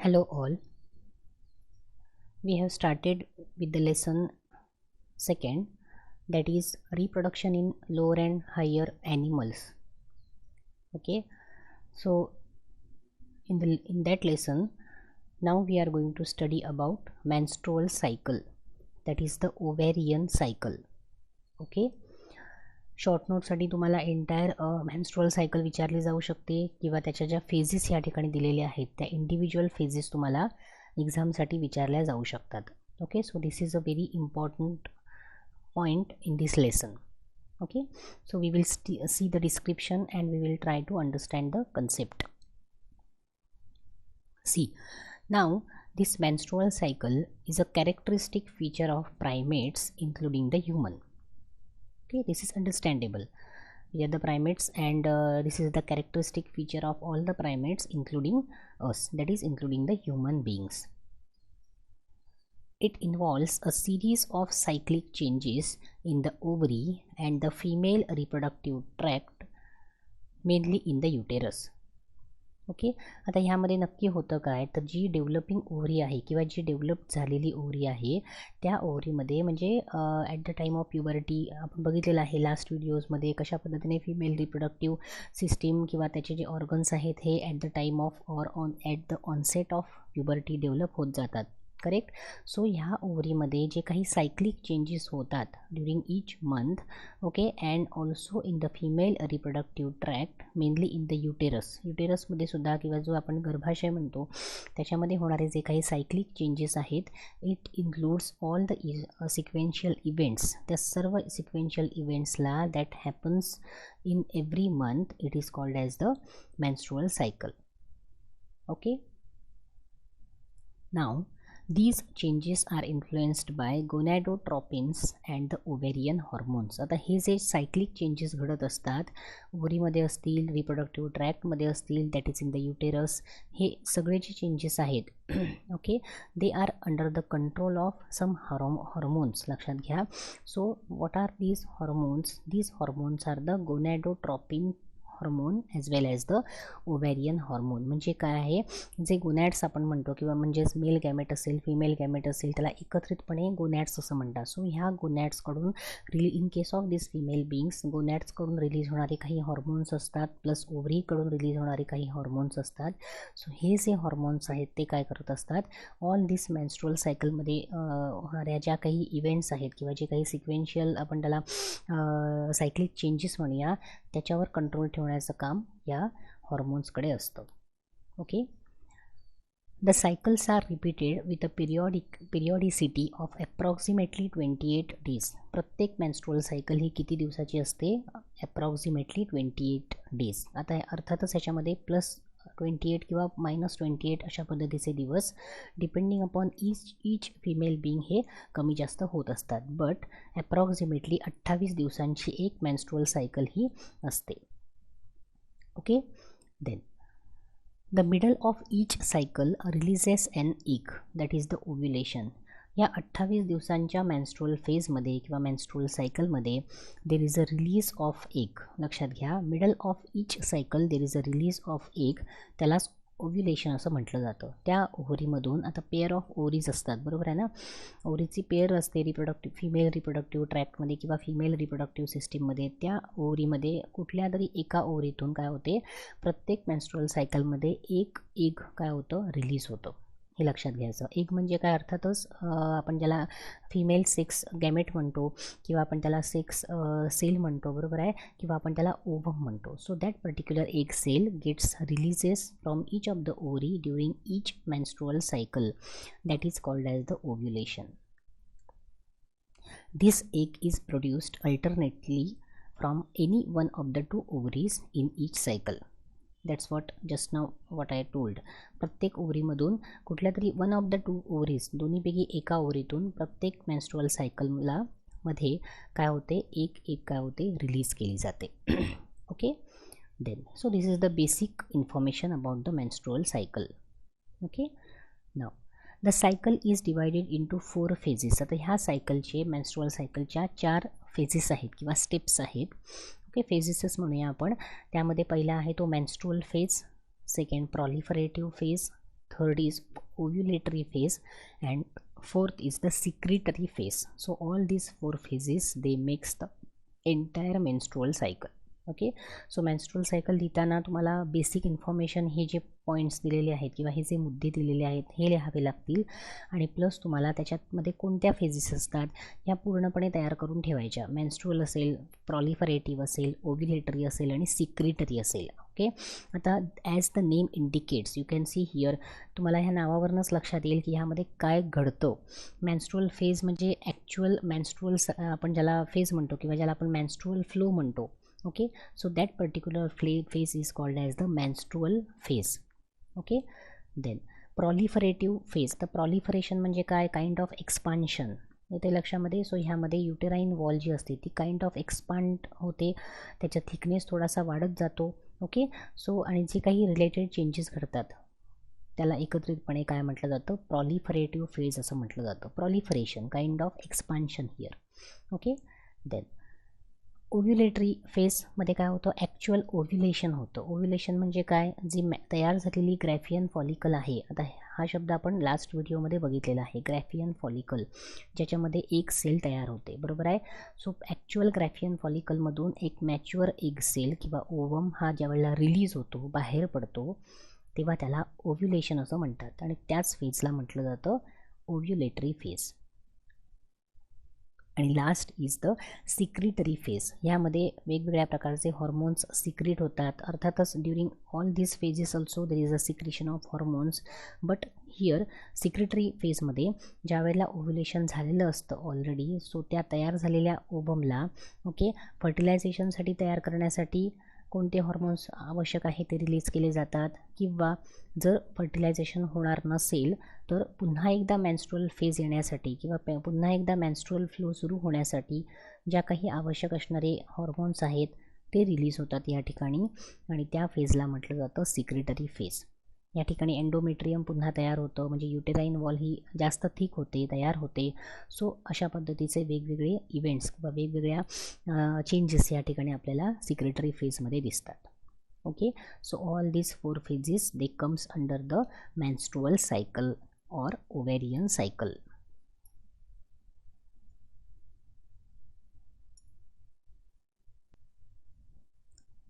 Hello all. We have started with the lesson second, that is reproduction in lower and higher animals. Okay, so in that lesson now we are going to study about menstrual cycle, that is the ovarian cycle. Okay, short नोटसाठी तुम्हाला entire menstrual cycle विचारली जाऊ शकते किंवा त्याच्या ज्या phases या ठिकाणी दिलेल्या आहेत त्या इंडिव्हिज्युअल फेजेस तुम्हाला एक्झामसाठी विचारल्या जाऊ शकतात. Okay, so this is a very important point in this lesson. Okay, so we will see the description and we will try to understand the concept. See, now this menstrual cycle is a characteristic feature of primates including the human. Okay, this is understandable. We are the primates and this is the characteristic feature of all the primates including us, that is including the human beings. It involves a series of cyclic changes in the ovary and the female reproductive tract, mainly in the uterus. Okay, आता ह्यामध्ये नक्की होतं काय, तर जी developing ovary आहे किंवा जी develop झालेली ovary आहे त्या ओव्हरीमध्ये म्हणजे at the time of puberty आपण बघितलेलं आहे लास्ट व्हिडिओजमध्ये कशा पद्धतीने फिमेल रिप्रोडक्टिव्ह सिस्टीम किंवा त्याचे जे ऑर्गन्स आहेत हे at the time of or at the onset of puberty develop होत जातात. करेक्ट. सो ह्या ओव्हरीमध्ये जे काही सायक्लिक चेंजेस होतात during each month, okay, and also in the female reproductive tract, mainly in the युटेरसमध्ये सुद्धा किंवा जो आपण गर्भाशय म्हणतो त्याच्यामध्ये होणारे जे काही सायक्लिक चेंजेस आहेत, it includes all the sequential events. त्या सर्व सिक्वेन्शियल इव्हेंट्सला that happens in every month, it is called as the menstrual cycle. Okay, now these changes are influenced by gonadotropins and the ovarian hormones. आता हे जे cyclic changes घडत असतात ओव्हरीमध्ये असतील, reproductive ट्रॅक्टमध्ये असतील, that is in the uterus, हे सगळे जे चेंजेस आहेत okay, they are under the control of some hormones. लक्षात घ्या. So what are these hormones? These hormones are the gonadotropin hormone as well as the ovarian hormone. म्हणजे काय आहे, जे गोनॅड्स आपण म्हणतो किंवा म्हणजेच मेल गॅमेट असेल फिमेल गॅमेट असेल त्याला एकत्रितपणे गोनॅड्स असं म्हणतात. सो ह्या गोनॅड्सकडून in case of this female बिंग्स गोनॅड्सकडून release होणारे काही हॉर्मोन्स असतात प्लस ओव्हरीकडून रिलीज होणारे काही हॉर्मोन्स असतात. सो हे जे हॉर्मोन्स आहेत ते काय करत असतात, ऑल दिस मेन्स्ट्रुअल सायकलमध्ये होणाऱ्या ज्या काही इव्हेंट्स आहेत किंवा जे काही सिक्वेन्शियल आपण त्याला सायक्लिक चेंजेस म्हणूया त्याच्यावर कंट्रोल ठेवण्याचं काम या हॉर्मोन्सकडे असतं. Okay, the cycles are repeated with a periodicity of approximately 28 days. प्रत्येक मेन्स्ट्रुअल सायकल ही किती दिवसाची असते? Approximately 28 days. आता अर्थातच ह्याच्यामध्ये प्लस 28 किंवा -28 अशा पद्धतीचे दिवस depending upon each female being हे कमी जास्त होत असतात. बट अप्रॉक्सिमेटली 28 दिवसांची एक मेन्स्ट्रुअल सायकल ही असते. Okay, then the middle of each cycle releases an egg, that is the ovulation. या 28 दिवसांच्या मेन्स्ट्रुअल फेजमध्ये किंवा मेन्स्ट्रुअल सायकलमध्ये there is a release of egg. लक्षात घ्या, middle of each cycle there is a release of egg, त्यालाच ovulation असं म्हटलं जातं. त्या ओव्हरीमधून आता पेअर ऑफ ओव्हरीज असतात, बरोबर आहे ना. ओव्हरीची पेअर असते रिप्रोडक्टिव्ह फिमेल रिप्रोडक्टिव्ह ट्रॅक्टमध्ये किंवा फिमेल रिप्रोडक्टिव्ह सिस्टीममध्ये. त्या ओव्हरीमध्ये कुठल्या तरी एका ओव्हरीतून काय होते, प्रत्येक मेन्स्ट्रुअल सायकलमध्ये एक एग काय होतं, रिलीज होतं. हे लक्षात घ्यायचं. एग म्हणजे काय, अर्थातच आपण ज्याला फिमेल सेक्स गॅमेट म्हणतो किंवा आपण त्याला सेक्स सेल म्हणतो, बरोबर आहे, किंवा आपण त्याला ओव्हम म्हणतो. So that particular egg cell gets releases from each of the ovary during each menstrual cycle, that is called as the ovulation. This egg is produced alternately from any one of the two ovaries in each cycle. That's what just now what I told. प्रत्येक ओव्हरीमधून कुठल्या तरी one of the two ओव्हरीज, दोन्हीपैकी एका ओव्हरीतून प्रत्येक menstrual सायकलला मध्ये काय होते, एक काय होते, रिलीज केली जाते. Okay, then so this is the basic information about the menstrual cycle. Okay, now the cycle is divided into 4 phases. आता ह्या सायकलचे मेन्स्ट्रुअल सायकलच्या 4 फेजेस आहेत किंवा स्टेप्स आहेत. ओके, फेजेसच म्हणूया आपण. त्यामध्ये पहिला आहे तो menstrual phase, second proliferative phase, third is ovulatory phase, and fourth is the secretory phase. So all these 4 phases they makes the entire menstrual cycle. Okay. So menstrual cycle लिहिताना तुम्हाला basic information हे जे points दिलेले आहेत किंवा हे जे मुद्दे दिलेले आहेत हे लिहावे लागतील, आणि प्लस तुम्हाला त्याच्यामध्ये कोणत्या फेजेस असतात ह्या पूर्णपणे तयार करून ठेवायच्या. मेन्स्ट्रुअल असेल, प्रॉलिफरेटिव्ह असेल, ओव्युलेटरी असेल आणि सिक्रेटरी असेल. ओके. आता as the name indicates you can see here, तुम्हाला ह्या नावावरूनच लक्षात येईल की ह्यामध्ये काय घडतं. मेन्स्ट्रुअल फेज म्हणजे ॲक्च्युअल मेन्स्ट्रुअल आपण ज्याला फेज म्हणतो किंवा ज्याला आपण मेन्स्ट्रुअल फ्लो म्हणतो. Okay, so that particular phase is called as the menstrual phase. Okay, then proliferative phase. The proliferation म्हणजे काय, काइंड ऑफ एक्सपान्शन येते लक्षामध्ये. सो ह्यामध्ये युटेराईन वॉल जी असते ती काइंड ऑफ एक्सपांड होते, त्याचा थिकनेस थोडासा वाढत जातो. ओके. सो आणि जे काही रिलेटेड चेंजेस घडतात त्याला एकत्रितपणे काय म्हटलं जातं, प्रॉलिफरेटिव्ह फेज असं म्हटलं जातं. Proliferation kind of expansion here. Okay. Then ovulatory फेजमध्ये काय होतं, ॲक्च्युअल ओव्युलेशन होतं. ओव्युलेशन म्हणजे काय, जी तयार झालेली ग्रॅफियन फॉलिकल आहे. आता हा शब्द आपण लास्ट व्हिडिओमध्ये बघितलेला आहे, ग्रॅफियन फॉलिकल, ज्याच्यामध्ये एक सेल तयार होते. बरोबर आहे. सो ॲक्च्युअल ग्रॅफियन फॉलिकलमधून एक मॅच्युअर एग सेल किंवा ओवम हा ज्यावेळेला रिलीज होतो, बाहेर पडतो, तेव्हा त्याला ओव्युलेशन असं म्हणतात, आणि त्याच फेजला म्हटलं जातं ओव्युलेटरी फेज. आणि last is the secretory phase. ह्यामध्ये वेगवेगळ्या प्रकारचे हॉर्मोन्स सिक्रिट होतात. अर्थातच during all this phases also there is a secretion of hormones, but here secretory फेजमध्ये ज्या वेळेला ओव्युलेशन झालेलं असतं ऑलरेडी, सो त्या तयार झालेल्या ओवमला ओके फर्टिलायझेशनसाठी तयार करण्यासाठी कोणते हॉर्मोन्स आवश्यक आहे ते रिलीज केले जातात, किंवा जर फर्टिलायझेशन होणार नसेल तर पुन्हा एकदा मेन्स्ट्रुअल फेज येण्यासाठी किंवा पुन्हा एकदा मेन्स्ट्रुअल फ्लो सुरू होण्यासाठी ज्या काही आवश्यक असणारे हॉर्मोन्स आहेत ते रिलीज होतात या ठिकाणी, आणि त्या फेजला म्हटलं जातं सिक्रेटरी फेज. या ठिकाणी एंडोमेट्रियम पुन्हा तयार होतं, म्हणजे युटेराईन वॉल ही जास्त थिक होते, तयार होते. सो अशा पद्धतीचे वेगवेगळे इव्हेंट्स किंवा वेगवेगळ्या चेंजेस या ठिकाणी आपल्याला सिक्रेटरी फेजमध्ये दिसतात. Okay. So all these 4 phases they comes under the menstrual cycle or ovarian cycle.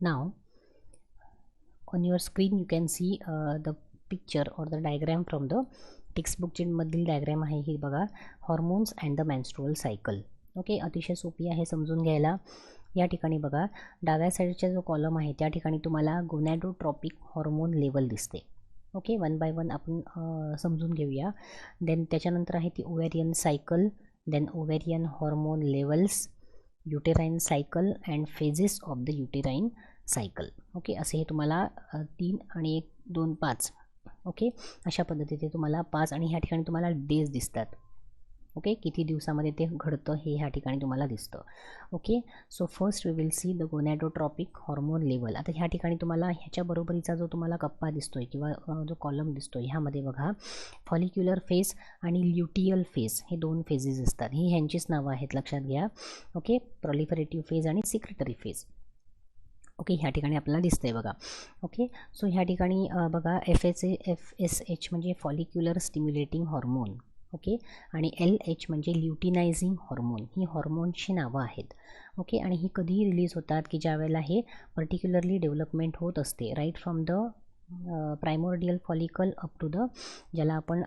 Now on your screen you can see the picture or the diagram from the textbook मधील diagram आहे ही बघा, hormones and the menstrual cycle. Okay. अतिशय सोपी आहे समजून घ्यायला. या ठिकाणी बघा डाव्या साईडचा जो कॉलम आहे त्या ठिकाणी तुम्हाला गोनॅडोट्रॉपिक हॉर्मोन लेवल दिसते. ओके. 1 by 1 आपण समजून घेऊया. देन त्याच्यानंतर आहे ती ovarian cycle, then ovarian hormone levels, uterine cycle and phases of the uterine cycle. Okay. असे हे तुम्हाला 3 आणि 1 2 5 ओके अशा पद्धतीने तुम्हाला 5 आणि ह्या ठिकाणी तुम्हाला डेज दिसतात. ओके. किती दिवसामध्ये ते घडतं हे ह्या ठिकाणी तुम्हाला दिसतं. Okay. So first we will see the gonadotropic hormone level. आता ह्या ठिकाणी तुम्हाला ह्याच्या बरोबरीचा जो तुम्हाला कप्पा दिसतोय किंवा जो कॉलम दिसतोय ह्यामध्ये बघा फॉलिक्युलर फेज आणि ल्युटियल फेज हे 2 फेजेस असतात. ही ह्यांचीच नावं आहेत, लक्षात घ्या. ओके. प्रॉलिफरेटिव्ह फेज आणि सिक्रेटरी फेज. ओके. ह्या ठिकाणी आपल्याला दिसतंय बघा. ओके. सो ह्या ठिकाणी बघा FSH म्हणजे फॉलिक्युलर स्टिम्युलेटिंग हॉर्मोन. ओके. आणि LH म्हणजे ल्युटिनायझिंग हॉर्मोन. ही हॉर्मोनची नावं आहेत. ओके. आणि ही कधीही रिलीज होतात की ज्या वेळेला हे पर्टिक्युलरली डेव्हलपमेंट होत असते, right from the primordial follicle up to the ज्याला आपण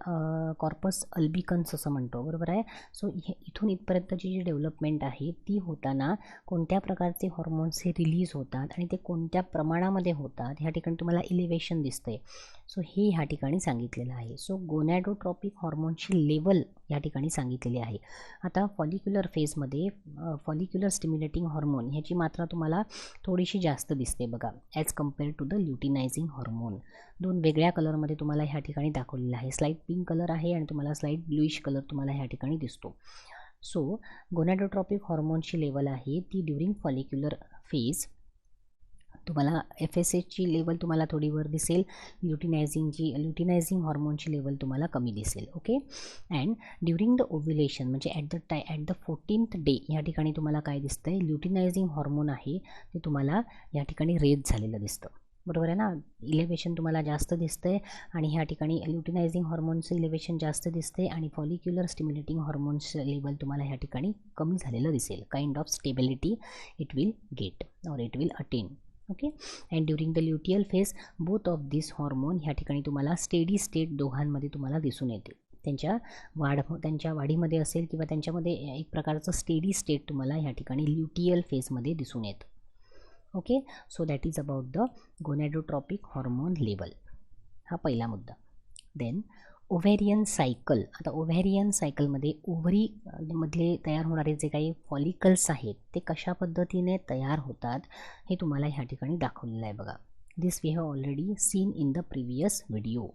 कॉर्पस अल्बिकन्स असं म्हणतो. बरोबर आहे. सो इथून इथपर्यंतची जी डेव्हलपमेंट आहे ती होताना कोणत्या प्रकारचे हॉर्मोन्स हे रिलीज होतात आणि ते कोणत्या प्रमाणामध्ये होतात ह्या ठिकाणी तुम्हाला इलिव्हेशन दिसते. सो हे ह्या ठिकाणी सांगितलेलं आहे. सो गोनॅडोट्रॉपिक हॉर्मोनची लेवल या ठिकाणी सांगितलेली आहे. आता फॉलिक्युलर फेजमध्ये फॉलिक्युलर स्टिम्युलेटिंग हॉर्मोन ह्याची मात्रा तुम्हाला थोडीशी जास्त दिसते बघा, as compared to the luteinising hormone. 2 वेगळ्या कलरमध्ये तुम्हाला ह्या ठिकाणी दाखवलेलं आहे. स्लाईट पिंक कलर आहे आणि तुम्हाला स्लाईट ब्लूइश कलर तुम्हाला ह्या ठिकाणी दिसतो. सो गोनॅडोट्रॉपिक हॉर्मोनची लेवल आहे ती ड्युरिंग फॉलिक्युलर फेज तुम्हाला FSHची लेवल तुम्हाला थोडी वर दिसेल, ल्युटिनायझिंग हॉर्मोनची लेवल तुम्हाला कमी दिसेल. Okay. And during the ovulation म्हणजे ॲट द 14th डे या ठिकाणी तुम्हाला काय दिसतंय, ल्युटिनायझिंग हॉर्मोन आहे ते तुम्हाला या ठिकाणी रेज झालेलं दिसतं. बरोबर आहे ना. इलेव्हेशन तुम्हाला जास्त दिसतंय आणि ह्या ठिकाणी ल्युटिनायझिंग हॉर्मोनचं इलेव्हेशन जास्त दिसते आणि फॉलिक्युलर स्टिम्युलेटिंग हॉर्मोन्स लेवल तुम्हाला ह्या ठिकाणी कमी झालेलं दिसेल. Kind of stability it will get और it will attain. Okay. And during the luteal phase both of this hormone ह्या ठिकाणी तुम्हाला स्टेडी स्टेट दोघांमध्ये तुम्हाला दिसून येते. त्यांच्या वाढीमध्ये असेल किंवा त्यांच्यामध्ये एक प्रकारचं स्टेडी स्टेट तुम्हाला ह्या ठिकाणी ल्युटियल फेजमध्ये दिसून येतं. Okay. So that is about the gonadotropic hormone level. हा पहिला मुद्दा. Then ovarian cycle. आता ओव्हेरियन सायकलमध्ये ओव्हरीमधले तयार होणारे जे काही फॉलिकल्स आहेत ते कशा पद्धतीने तयार होतात हे तुम्हाला ह्या ठिकाणी दाखवलेलं आहे बघा. This we have already seen in the previous video.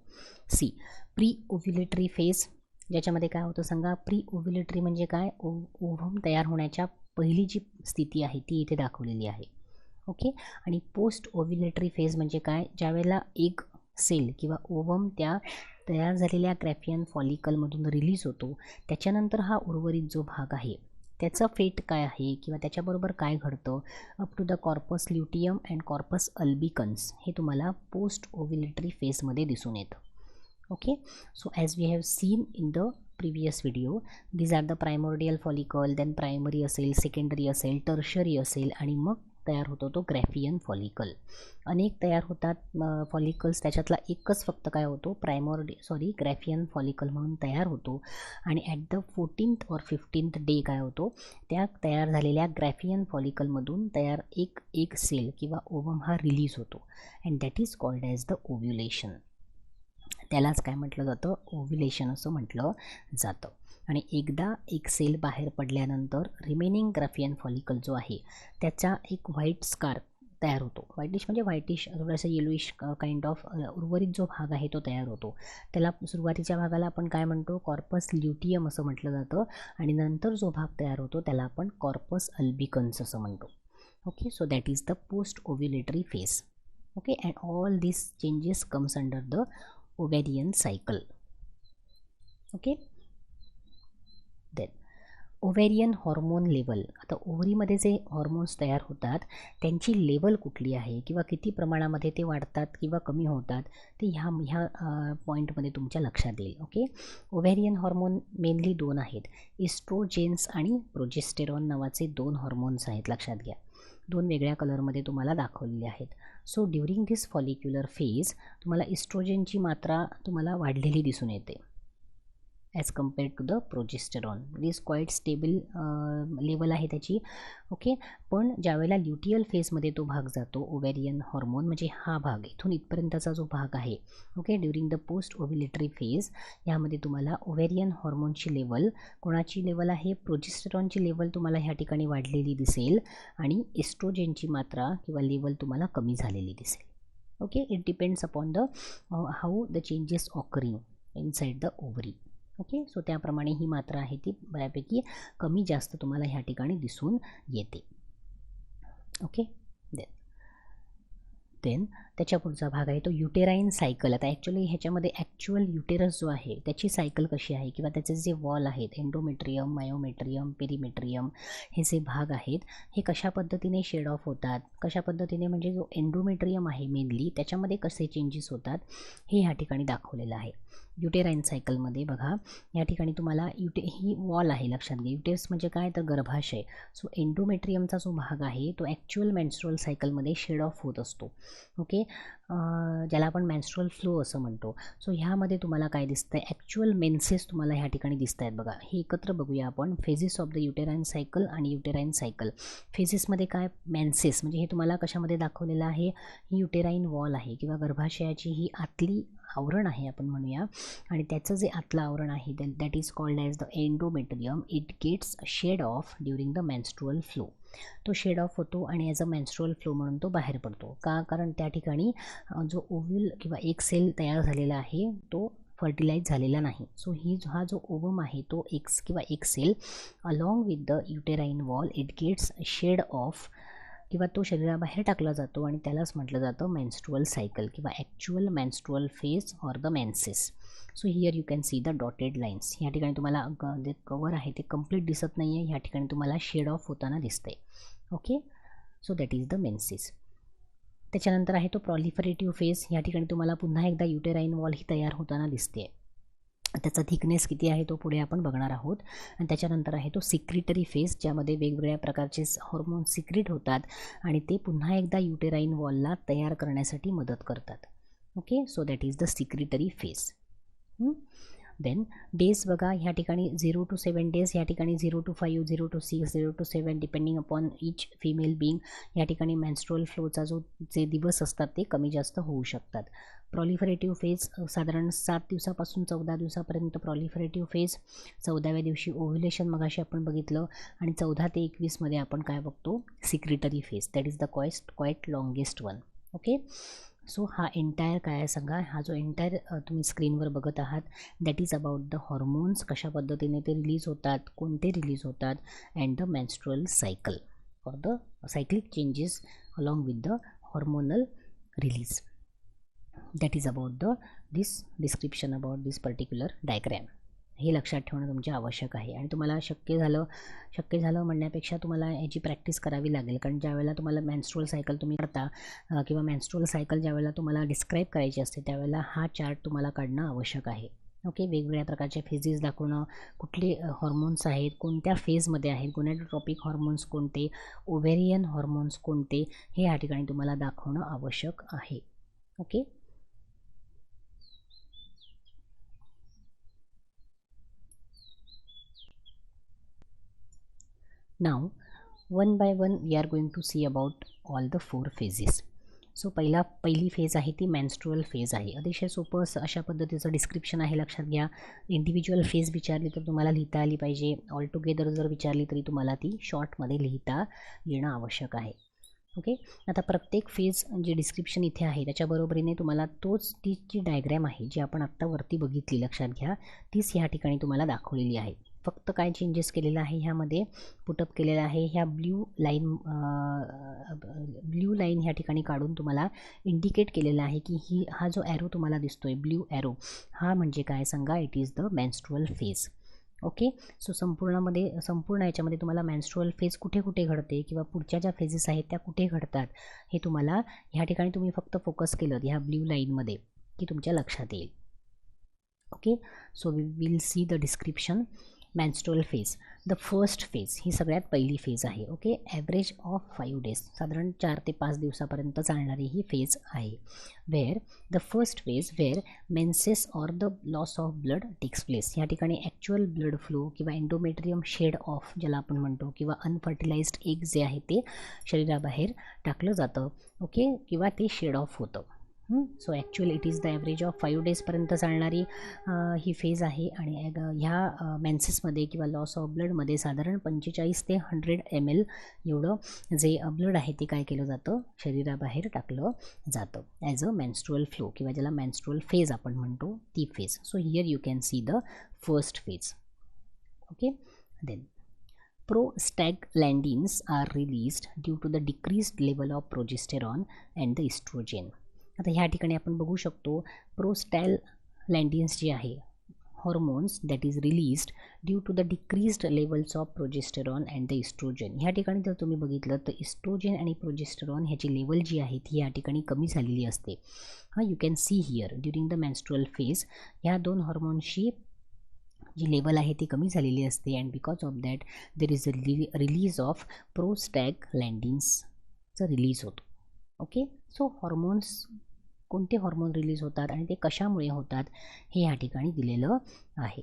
See pre ovulatory phase, ज्याच्यामध्ये काय होतं सांगा. प्री ओव्ह्युलेटरी म्हणजे काय, ओव्हम तयार होण्याच्या पहिली जी स्थिती आहे ती इथे दाखवलेली आहे. ओके. आणि पोस्ट ओव्ह्युलेटरी फेज म्हणजे काय, ज्यावेळेला एक सेल किंवा ओव्हम त्या तयार झालेल्या ग्रॅफियन फॉलिकलमधून रिलीज होतो, त्याच्यानंतर हा उर्वरित जो भाग आहे त्याचं फेट काय आहे किंवा त्याच्याबरोबर काय घडतं up to the corpus luteum and corpus albicans हे तुम्हाला पोस्ट ओव्ह्युलेटरी फेजमध्ये दिसून येतं. Okay. So as we have seen in the previous video, these are the primordial follicle, then primary असेल, सेकंडरी असेल, टर्शरी असेल आणि मग तयार होतो तो ग्रॅफियन फॉलिकल. अनेक तयार होतात फॉलिकल्स, त्याच्यातला एकच फक्त काय होतो ग्रॅफियन फॉलिकल म्हणून तयार होतो आणि at the 14th or 15th day काय होतो, त्या तयार झालेल्या ग्रॅफियन फॉलिकलमधून तयार एक सेल किंवा ओव्हम हा रिलीज होतो and that is called as the ovulation. त्यालाच काय म्हटलं जातं, ओव्ह्युलेशन असं म्हटलं जातं. आणि एकदा एक सेल बाहेर पडल्यानंतर रिमेनिंग ग्रॅफियन फॉलिकल जो आहे त्याचा एक व्हाईट स्कार तयार होतो. व्हाईटिश म्हणजे व्हाईटिश थोडंसं येलोइश काइंड ऑफ उर्वरित जो भाग आहे तो तयार होतो. त्याला सुरुवातीच्या भागाला आपण काय म्हणतो, कॉर्पस ल्युटियम असं म्हटलं जातं आणि नंतर जो भाग तयार होतो त्याला आपण कॉर्पस अल्बिकन्स असं म्हणतो. Okay. So that is the post ovulatory phase. Okay. And all this changes comes under the ovarian cycle. Okay. Then ovarian hormone level. आता ओव्हरीमध्ये जे हॉर्मोन्स तयार होतात त्यांची लेवल कुठली आहे किंवा किती प्रमाणामध्ये ते वाढतात किंवा कमी होतात ते ह्या पॉईंटमध्ये तुमच्या लक्षात येईल. ओके. ओव्हेरियन हॉर्मोन मेनली दोन आहेत, इस्ट्रोजेन्स आणि प्रोजेस्टेरॉन नावाचे दोन हॉर्मोन्स आहेत. लक्षात घ्या, दोन वेगळ्या कलरमध्ये तुम्हाला दाखवलेले आहेत. So during this follicular phase तुम्हाला इस्ट्रोजेनची मात्रा तुम्हाला वाढलेली दिसून येते as compared to the progesterone. It is quite stable level आहे त्याची. ओके. पण ज्यावेळेला ल्युटियल फेजमध्ये तो भाग जातो ओव्हेरियन हॉर्मोन म्हणजे हा भाग इथून इथपर्यंतचा जो भाग आहे, okay, during the post ovulatory phase यामध्ये तुम्हाला ओव्हेरियन हॉर्मोनची लेवल, कोणाची लेवल आहे, प्रोजेस्टेरॉनची लेवल तुम्हाला ह्या ठिकाणी वाढलेली दिसेल आणि एस्ट्रोजेनची मात्रा किंवा लेवल तुम्हाला कमी झालेली दिसेल. Okay. It depends upon the how the changes occurring inside the ovary. Okay. So त्याप्रमाणे ही मात्रा आहे ती बऱ्यापैकी कमी जास्त तुम्हाला ह्या ठिकाणी दिसून येते. ओके. देन त्याच्या पुढचा भाग आहे तो युटेराईन सायकल. आता ॲक्च्युली ह्याच्यामध्ये ॲक्च्युअल युटेरस जो आहे त्याची सायकल कशी आहे किंवा त्याचे जे वॉल आहेत, एंडोमेट्रियम, मायोमेट्रियम, पेरिमेट्रियम, हे जे भाग आहेत हे कशा पद्धतीने शेड ऑफ होतात, कशा पद्धतीने म्हणजे जो एंडोमेट्रियम आहे मेनली त्याच्यामध्ये कसे चेंजेस होतात हे ह्या ठिकाणी दाखवलेलं आहे. युटेराईन सायकलमध्ये बघा या ठिकाणी तुम्हाला ही वॉल आहे, लक्षात घ्या. युटेरस म्हणजे काय तर गर्भाशय. सो एंडोमेट्रियमचा जो भाग आहे तो ॲक्च्युअल मेन्स्ट्रुअल सायकलमध्ये शेड ऑफ होत असतो. ओके. ज्याला आपण मेन्स्ट्रुअल फ्लो असं म्हणतो. सो ह्यामध्ये तुम्हाला काय दिसतं आहे, ॲक्च्युअल मेन्सेस तुम्हाला ह्या ठिकाणी दिसत आहेत बघा. हे एकत्र बघूया आपण, phases of the uterine cycle आणि युटेराईन सायकल. फेजेसमध्ये काय, मेन्सेस म्हणजे हे तुम्हाला कशामध्ये दाखवलेलं आहे, ही युटेराईन वॉल आहे किंवा गर्भाशयाची ही आतली आवरण आहे आपण म्हणूया आणि त्याचं जे आतलं आवरण आहे that is called as the endometrium. It gets shed off during the menstrual flow. तो शेड ऑफ होतो आणि ॲज अ मेन्स्ट्रुअल फ्लो म्हणून तो बाहेर पडतो. का, कारण त्या ठिकाणी जो ओव्ह्यूल किंवा एक सेल तयार झालेला आहे तो फर्टिलाइज झालेला नाही. सो हा जो ओवम आहे तो एक cell along with the uterine wall it gets shed off किंवा तो शरीराबाहेर टाकला जातो आणि त्यालाच म्हटलं जातं मेन्स्ट्रुअल सायकल किंवा actual menstrual phase or the menses. So here you can see the dotted lines. ह्या ठिकाणी तुम्हाला जे कवर आहे ते कंप्लीट दिसत नाही आहे, ह्या ठिकाणी तुम्हाला शेड ऑफ होताना दिसतंय. Okay. So that is the menses. त्याच्यानंतर आहे तो प्रॉलिफरेटिव्ह फेज. या ठिकाणी तुम्हाला पुन्हा एकदा युटेराईन वॉल ही तयार होताना दिसते. त्याचा थिकनेस किती आहे तो पुढे आपण बघणार आहोत. आणि त्याच्यानंतर आहे तो सिक्रिटरी फेज, ज्यामध्ये वेगवेगळ्या प्रकारचे हॉर्मोन सिक्रिट होतात आणि ते पुन्हा एकदा युटेराईन वॉलला तयार करण्यासाठी मदत करतात. Okay, so that is the secretory phase. Then days बघा, ह्या ठिकाणी 0 to 7 डेज, ह्या ठिकाणी 0 to 5, 0 to 6, 0 to 7 depending upon each female being. या ठिकाणी मेन्स्ट्रुअल फ्लोचा जे दिवस असतात ते कमी जास्त होऊ शकतात. प्रॉलिफरेटिव्ह फेज साधारण 7 दिवसापासून 14 दिवसापर्यंत प्रॉलिफरेटिव्ह फेज. 14व्या दिवशी ओव्ह्युलेशन मगाशी आपण बघितलं आणि 14 ते 21मध्ये आपण काय बघतो, secretory phase. That is the quite longest one. Okay, so हा एंटायर काय आहे सांगा. हा जो एंटायर तुम्ही स्क्रीनवर बघत आहात that is about the hormones, कशा पद्धतीने ते रिलीज होतात, कोणते रिलीज होतात, and the menstrual cycle for the cyclic changes along with the hormonal release. That is about this description about this particular diagram. हे लक्षात ठेवणं तुमचे आवश्यक आहे. आणि तुम्हाला शक्य झालं म्हणण्यापेक्षा तुम्हाला याची प्रॅक्टिस करावी लागेल, कारण ज्यावेळेला तुम्हाला मेन्स्ट्रुअल सायकल तुम्ही करता किंवा मेन्स्ट्रुअल सायकल ज्यावेळेला तुम्हाला डिस्क्राईब करायची असते त्यावेळेला हा चार्ट तुम्हाला काढणं आवश्यक आहे. ओके, वेगवेगळ्या प्रकारच्या फेजेस दाखवणं, कुठले हॉर्मोन्स आहेत, कोणत्या फेजमध्ये आहेत, गोनॅडोट्रॉपिक हॉर्मोन्स कोणते, ओव्हेरियन हॉर्मोन्स कोणते, हे या ठिकाणी तुम्हाला दाखवणं आवश्यक आहे. Okay, now one by one we are going to see about all the 4 phases. So पहिली फेज आहे ती मेन्स्ट्रुअल फेज आहे. अतिशय सोपं अशा पद्धतीचं डिस्क्रिप्शन आहे, लक्षात घ्या. इंडिव्हिज्युअल फेज विचारली तर तुम्हाला लिहिता आली पाहिजे, ऑल टुगेदर जर विचारली तरी तुम्हाला ती शॉर्टमध्ये लिहिता येणं आवश्यक आहे. ओके, आता प्रत्येक फेज जे डिस्क्रिप्शन इथे आहे त्याच्याबरोबरीने तुम्हाला ती जी डायग्रॅम आहे जी आपण आत्ता वरती बघितली, लक्षात घ्या, तीच ह्या ठिकाणी तुम्हाला दाखवलेली आहे. फक्त काय चेंजेस केलेलं आहे ह्यामध्ये, पुटअप केलेलं आहे. ह्या ब्ल्यू लाईन ह्या ठिकाणी काढून तुम्हाला इंडिकेट केलेलं आहे की हा जो ॲरो तुम्हाला दिसतोय ब्ल्यू ॲरो, हा म्हणजे काय सांगा, it is the menstrual phase. Okay, so संपूर्ण याच्यामध्ये तुम्हाला मेन्स्ट्रुअल फेज कुठे कुठे घडते किंवा पुढच्या ज्या फेजेस आहेत त्या कुठे घडतात हे तुम्हाला ह्या ठिकाणी तुम्ही फक्त फोकस केलं ह्या ब्ल्यू लाईनमध्ये की तुमच्या लक्षात येईल. Okay, so we will see the description. Menstrual phase, the first phase ही सगळ्यात पहिली फेज आहे. ओके, ॲव्हरेज ऑफ 5 डेज, साधारण 4 ते 5 दिवसापर्यंत चालणारी ही फेज आहे. Where the first phase where menses or the loss of blood takes place. या ठिकाणी ॲक्च्युअल ब्लड फ्लो किंवा एंडोमेट्रियम शेड ऑफ ज्याला आपण म्हणतो किंवा अनफर्टिलाइज्ड एग जे आहे ते शरीराबाहेर टाकलं जातं. ओके, किंवा ते शेड ऑफ होतं. So actually it is the average of 5 डेजपर्यंत चालणारी ही फेज आहे. आणि ह्या मेन्सेसमध्ये किंवा लॉस ऑफ ब्लडमध्ये साधारण 45 ते 100 ml एवढं जे ब्लड आहे ते काय केलं जातं, शरीराबाहेर टाकलं जातं ॲज अ मेन्स्ट्रुअल फ्लो किंवा ज्याला मेन्स्ट्रुअल फेज आपण म्हणतो ती phase. So here you can see the first phase. Okay, then prostaglandins are released due to the decreased level of progesterone and the estrogen. आता ह्या ठिकाणी आपण बघू शकतो प्रोस्टॅग्लॅन्डिन्स जे आहे hormones that is released due to the decreased levels of progesterone and the estrogen. ह्या ठिकाणी जर तुम्ही बघितलं तर इस्ट्रोजन आणि प्रोजेस्टेरॉन ह्याची लेवल जी आहे ती या ठिकाणी कमी झालेली असते. You can see here during the menstrual phase ह्या 2 हॉर्मोन्सची जी लेवल आहे ती कमी झालेली असते. And because of that there is a release of प्रोस्टॅग्लॅन्डिन्सचं रिलीज होतो. ओके, सो कोणते हॉर्मोन रिलीज होतात आणि ते कशामुळे होतात हे या ठिकाणी दिलेलं आहे.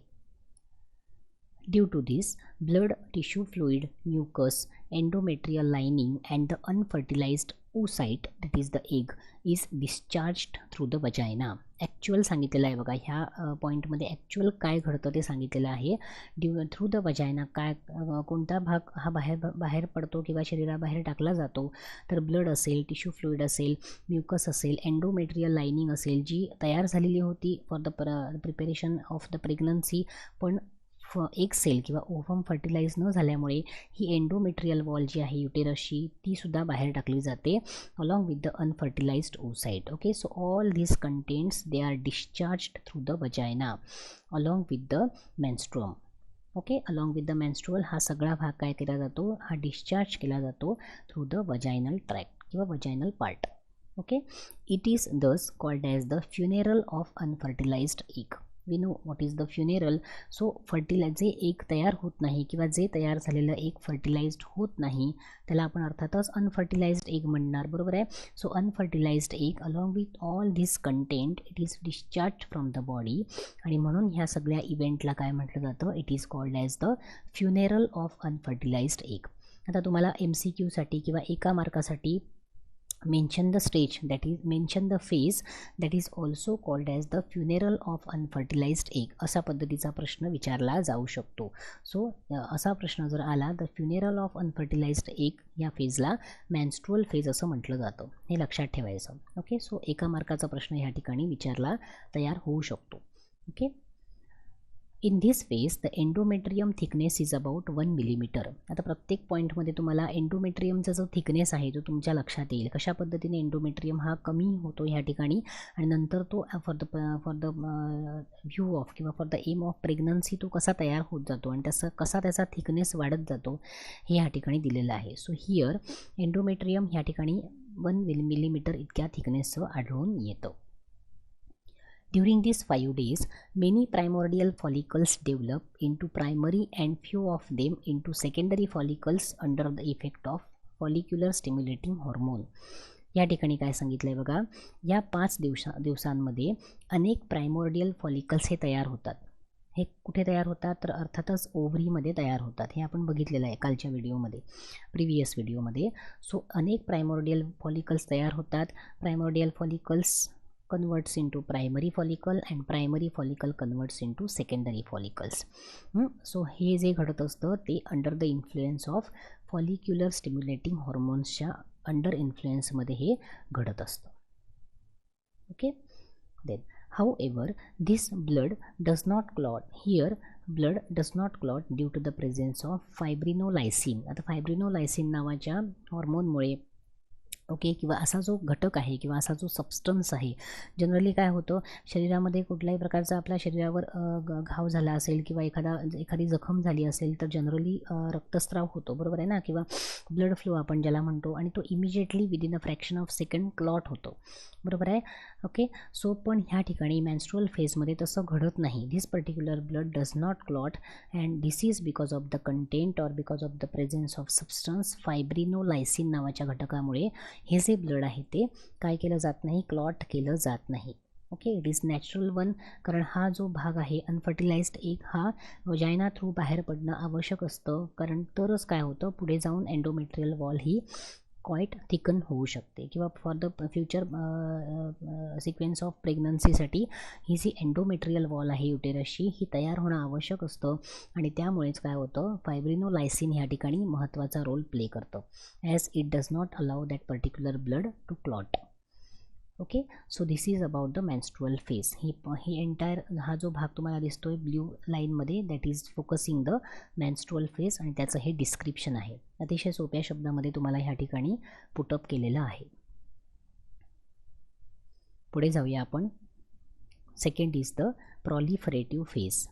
Due to this blood tissue fluid mucus endometrial lining and the unfertilized oocyte that is the egg is discharged through the vagina. Actual सांगितलेलं आहे बघा, ह्या पॉईंटमध्ये ॲक्च्युअल काय घडतं ते सांगितलेलं आहे. थ्रू द वजायना काय कोणता भाग हा बाहेर पडतो किंवा शरीराबाहेर टाकला जातो तर ब्लड असेल, टिश्यू फ्लुइड असेल, म्युकस असेल, एंडोमेट्रियल लाइनिंग असेल जी तयार झालेली होती for the preparation of the pregnancy, पण एक सेल किंवा ओव्हम फर्टिलाइज न झाल्यामुळे ही एंडोमेट्रियल वॉल जी आहे युटेरसची तीसुद्धा बाहेर टाकली जाते along with the unfertilised oocyte. Okay, so all this contents they are discharged through the vagina along with the menstruum. Okay, along with the menstrual हा सगळा भाग काय केला जातो, हा डिस्चार्ज केला जातो थ्रू द वजायनल ट्रॅक्ट किंवा vaginal part. Okay. It is thus called as the funeral of unfertilised egg. We know what is the funeral. So जे एग तयार होत नाही किंवा जे तयार झालेलं एग फर्टिलाइज्ड होत नाही त्याला आपण अर्थातच अनफर्टिलाइज्ड एग म्हणणार, बरोबर आहे. So unfertilised egg along with all this content it is discharge from the body, आणि म्हणून ह्या सगळ्या इव्हेंटला काय म्हटलं जातं, it is called as the funeral of unfertilised egg. आता तुम्हाला MCQसाठी किंवा एका मार्कासाठी mention the stage, that is mention the phase that is also called as the funeral of unfertilized egg, असा पद्धतीचा प्रश्न विचारला जाऊ शकतो. सो असा प्रश्न जर आला तर फ्युनेरल ऑफ अनफर्टिलाइज्ड एग या फेजला मेन्स्ट्रुअल फेज असं म्हटलं जातं, हे लक्षात ठेवायचं. ओके. सो एका मार्काचा प्रश्न ह्या ठिकाणी विचारला तयार होऊ शकतो. Okay. In this phase the endometrium thickness is about 1 millimetre. आता प्रत्येक पॉईंटमध्ये तुम्हाला एंडोमेट्रियमचा जो थिकनेस आहे तो तुमच्या लक्षात येईल. कशा पद्धतीने एंडोमेट्रियम हा कमी होतो ह्या ठिकाणी आणि नंतर तो फॉर द व्ह्यू ऑफ किंवा for the aim of pregnancy तो कसा तयार होत जातो आणि कसा त्याचा थिकनेस वाढत जातो हे ह्या ठिकाणी दिलेलं आहे. सो हिअर एंडोमेट्रियम ह्या ठिकाणी 1 मिलीमीटर इतक्या थिकनेसचं आढळून येतं. During these 5 days, many primordial follicles develop into primary and few of them into secondary follicles under the effect of follicular stimulating hormone. या ठिकाणी काय सांगितलं आहे बघा, या 5 दिवसांमध्ये अनेक प्रायमोर्डियल फॉलिकल्स हे तयार होतात. हे कुठे तयार होतात तर अर्थातच ओव्हरीमध्ये तयार होतात. हे आपण बघितलेलं आहे कालच्या व्हिडिओमध्ये, प्रिव्हियस व्हिडिओमध्ये. सो अनेक प्रायमोर्डियल फॉलिकल्स तयार होतात. प्रायमोर्डियल follicles converts into primary follicle and primary follicle converts into secondary follicles. So हे जे घडत असतं ते under the influence of follicular stimulating हॉर्मोन्सच्या अंडर इन्फ्लुएन्समध्ये हे घडत असतं. Okay. Then however this blood does not clot. Here blood does not clot due to the presence of fibrinolysin. आता फायब्रिनोलायसिन नावाच्या हॉर्मोनमुळे ओके किंवा असा जो घटक आहे किंवा असा जो सबस्टन्स आहे, जनरली काय होतं शरीरामध्ये कुठल्याही प्रकारचा आपल्या शरीरावर घाव झाला असेल किंवा एखादी जखम झाली असेल तर जनरली रक्तस्राव होतो, बरोबर आहे ना, किंवा ब्लड फ्लो आपण ज्याला म्हणतो, आणि तो immediately within a fraction of second clot होतो, बरोबर आहे. ओके. सो पण ह्या ठिकाणी मेन्स्ट्रुअल फेजमध्ये तसं घडत नाही. This particular blood does not clot and this is because of the content or because of the presence of substance fibrinolysin नावाच्या घटकामुळे हे जे ब्लड आहे ते काय केलं जात नाही, क्लॉट केलं जात नाही. Okay. It is natural one, कारण हा जो भाग आहे अनफर्टिलाइज्ड एग हा वजायना थ्रू बाहेर पडणं आवश्यक असतं, कारण तरच काय होतं पुढे जाऊन एंडोमेट्रियल वॉल ही क्वाईट थिकन होऊ शकते किंवा for the future sequence of प्रेग्नन्सीसाठी ही जी एंडोमेट्रियल वॉल आहे युटेरसची ही तयार होणं आवश्यक असतं, आणि त्यामुळेच काय होतं फायब्रिनोलायसिन ह्या ठिकाणी महत्त्वाचा रोल प्ले करतं, as it does not allow that particular blood to clot. Okay. So this is about the menstrual phase. ही एंटायर हा जो भाग तुम्हाला दिसतोय ब्ल्यू लाईनमध्ये that is focusing the menstrual phase, आणि त्याचं हे डिस्क्रिप्शन आहे. अतिशय सोप्या शब्दामध्ये तुम्हाला ह्या ठिकाणी पुटअप केलेलं आहे. पुढे जाऊया आपण. Second is the proliferative phase.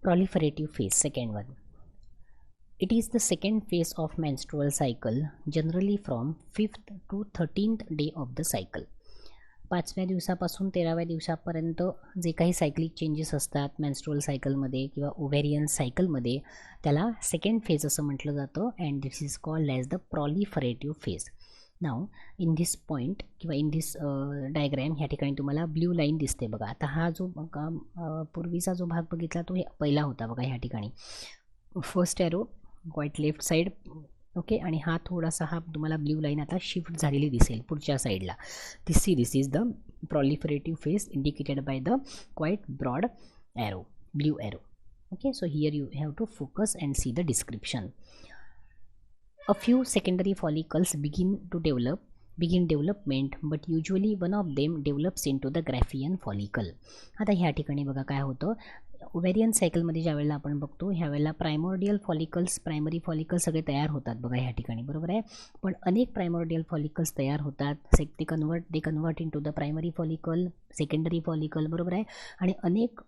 Proliferative phase, second one. It is the second phase of menstrual cycle, generally from 5th to 13th day of the cycle. 5व्या दिवसापासून 13व्या दिवसापर्यंत जे काही सायक्लिक चेंजेस असतात मेन्स्ट्रुअल सायकलमध्ये किंवा ओव्हेरियन सायकलमध्ये त्याला सेकंड फेज असं म्हटलं जातं, and this is called as the proliferative phase. Now in this point किंवा इन धिस डायग्रॅम ह्या ठिकाणी तुम्हाला ब्ल्यू लाईन दिसते बघा. आता हा जो पूर्वीचा जो भाग बघितला तो पहिला होता बघा. ह्या ठिकाणी first arrow quite left side. Okay. आणि हा थोडासा हा तुम्हाला ब्ल्यू लाईन आता शिफ्ट झालेली दिसेल पुढच्या साईडला. This is the proliferative phase indicated by the quite broad arrow, blue arrow. Okay. So here you have to focus and see the description. A few secondary follicles begin development, but usually one of them develops into the Graafian follicle. आता ह्या ठिकाणी बघा काय होतं, ovarian सायकलमध्ये ज्या वेळेला आपण बघतो ह्यावेळेला प्रायमोर्डियल फॉलिकल्स, प्रायमरी फॉलिकल्स सगळे तयार होतात बघा ह्या ठिकाणी, बरोबर आहे. पण अनेक प्रायमोर्डियल फॉलिकल्स तयार होतात. They convert in to the primary follicle, secondary follicle, बरोबर आहे. आणि अनेक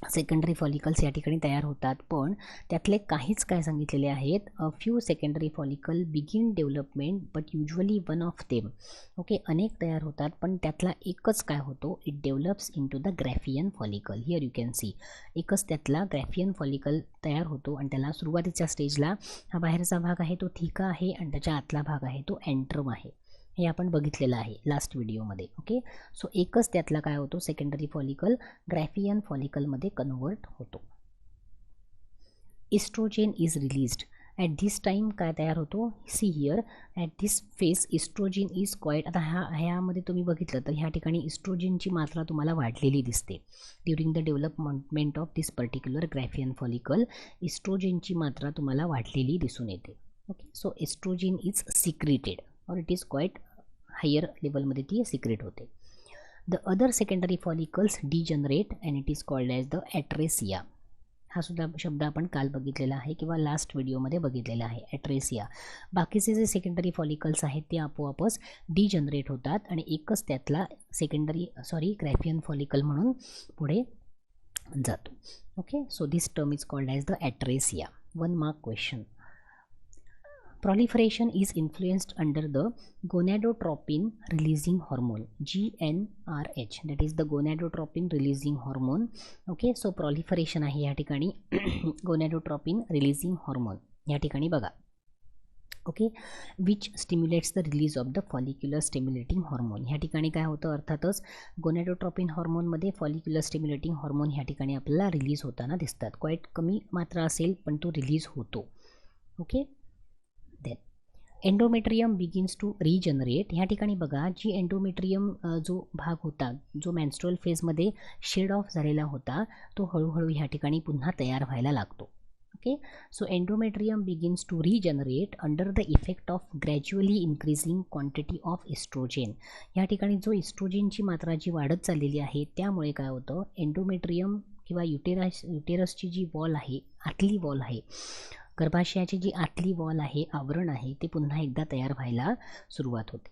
सेकंडरी फॉलिकल्स या ठिकाणी तयार होतात, पण त्यातले काहीच काय सांगितलेले आहेत, a few secondary follicle begin development but usually one of them. Okay, अनेक तयार होतात पण त्यातला एकच काय होतो, it develops in to the Graafian follicle. Here you can see, एकच त्यातला ग्रॅफियन फॉलिकल तयार होतो आणि त्याला सुरुवातीच्या स्टेजला हा बाहेरचा भाग आहे तो थिका आहे आणि त्याच्या आतला भाग आहे तो एंट्रम आहे. हे आपण बघितलेलं आहे लास्ट व्हिडिओमध्ये. ओके, सो एकच त्यातला काय होतो, सेकंडरी फॉलिकल ग्रॅफियन फॉलिकलमध्ये कन्वर्ट होतो. Oestrogen is released at this time. काय तयार होतो, see here, at this phase oestrogen is quiet. आता ह्यामध्ये तुम्ही बघितलं तर ह्या ठिकाणी इस्ट्रोजेनची मात्रा तुम्हाला वाढलेली दिसते. During the development of this particular Graafian follicle इस्ट्रोजेनची मात्रा तुम्हाला वाढलेली दिसून येते. Okay, so estrogen is secreted और इट इज क्वाईट हायर लेवलमध्ये ती सिक्रेट होते. The other secondary follicles degenerate and it is called as the atresia. हा सुद्धा शब्द आपण काल बघितलेला आहे किंवा लास्ट व्हिडिओमध्ये बघितलेला आहे, ॲट्रेसिया. बाकीचे जे सेकंडरी फॉलिकल्स आहेत ते आपोआपच डिजनरेट होतात आणि एकच त्यातला ग्रॅफियन फॉलिकल म्हणून पुढे जातो. Okay, so this term is called as the atresia. 1 mark question. Proliferation is influenced under the gonadotropin releasing hormone, GnRH, that is the gonadotropin releasing hormone. Okay, so proliferation आहे या ठिकाणी gonadotropin releasing hormone या ठिकाणी बघा. Okay, which stimulates the release of the follicular stimulating hormone. ह्या ठिकाणी काय होतं, अर्थातच गोनॅडोट्रोपिन हॉर्मोनमध्ये फॉलिक्युलर स्टिम्युलेटिंग हॉर्मोन ह्या ठिकाणी आपल्याला रिलीज होताना दिसतात. क्वाईट कमी मात्रा असेल पण तो रिलीज होतो. Okay, then endometrium begins to regenerate. ह्या ठिकाणी बघा, जी एंडोमेट्रियम जो भाग होता जो मेन्स्ट्रुअल फेजमध्ये शेड ऑफ झालेला होता तो हळूहळू ह्या ठिकाणी पुन्हा तयार व्हायला लागतो. Okay, so endometrium begins to regenerate under the effect of gradually increasing quantity of oestrogen. ह्या ठिकाणी जो इस्ट्रोजेनची मात्रा जी वाढत चाललेली आहे त्यामुळे काय होतं, एंडोमेट्रियम किंवा युटेरसची जी वॉल आहे, आतली वॉल आहे, गर्भाशयाची जी आतली वॉल आहे, आवरण आहे, ते पुन्हा एकदा तयार व्हायला सुरुवात होते.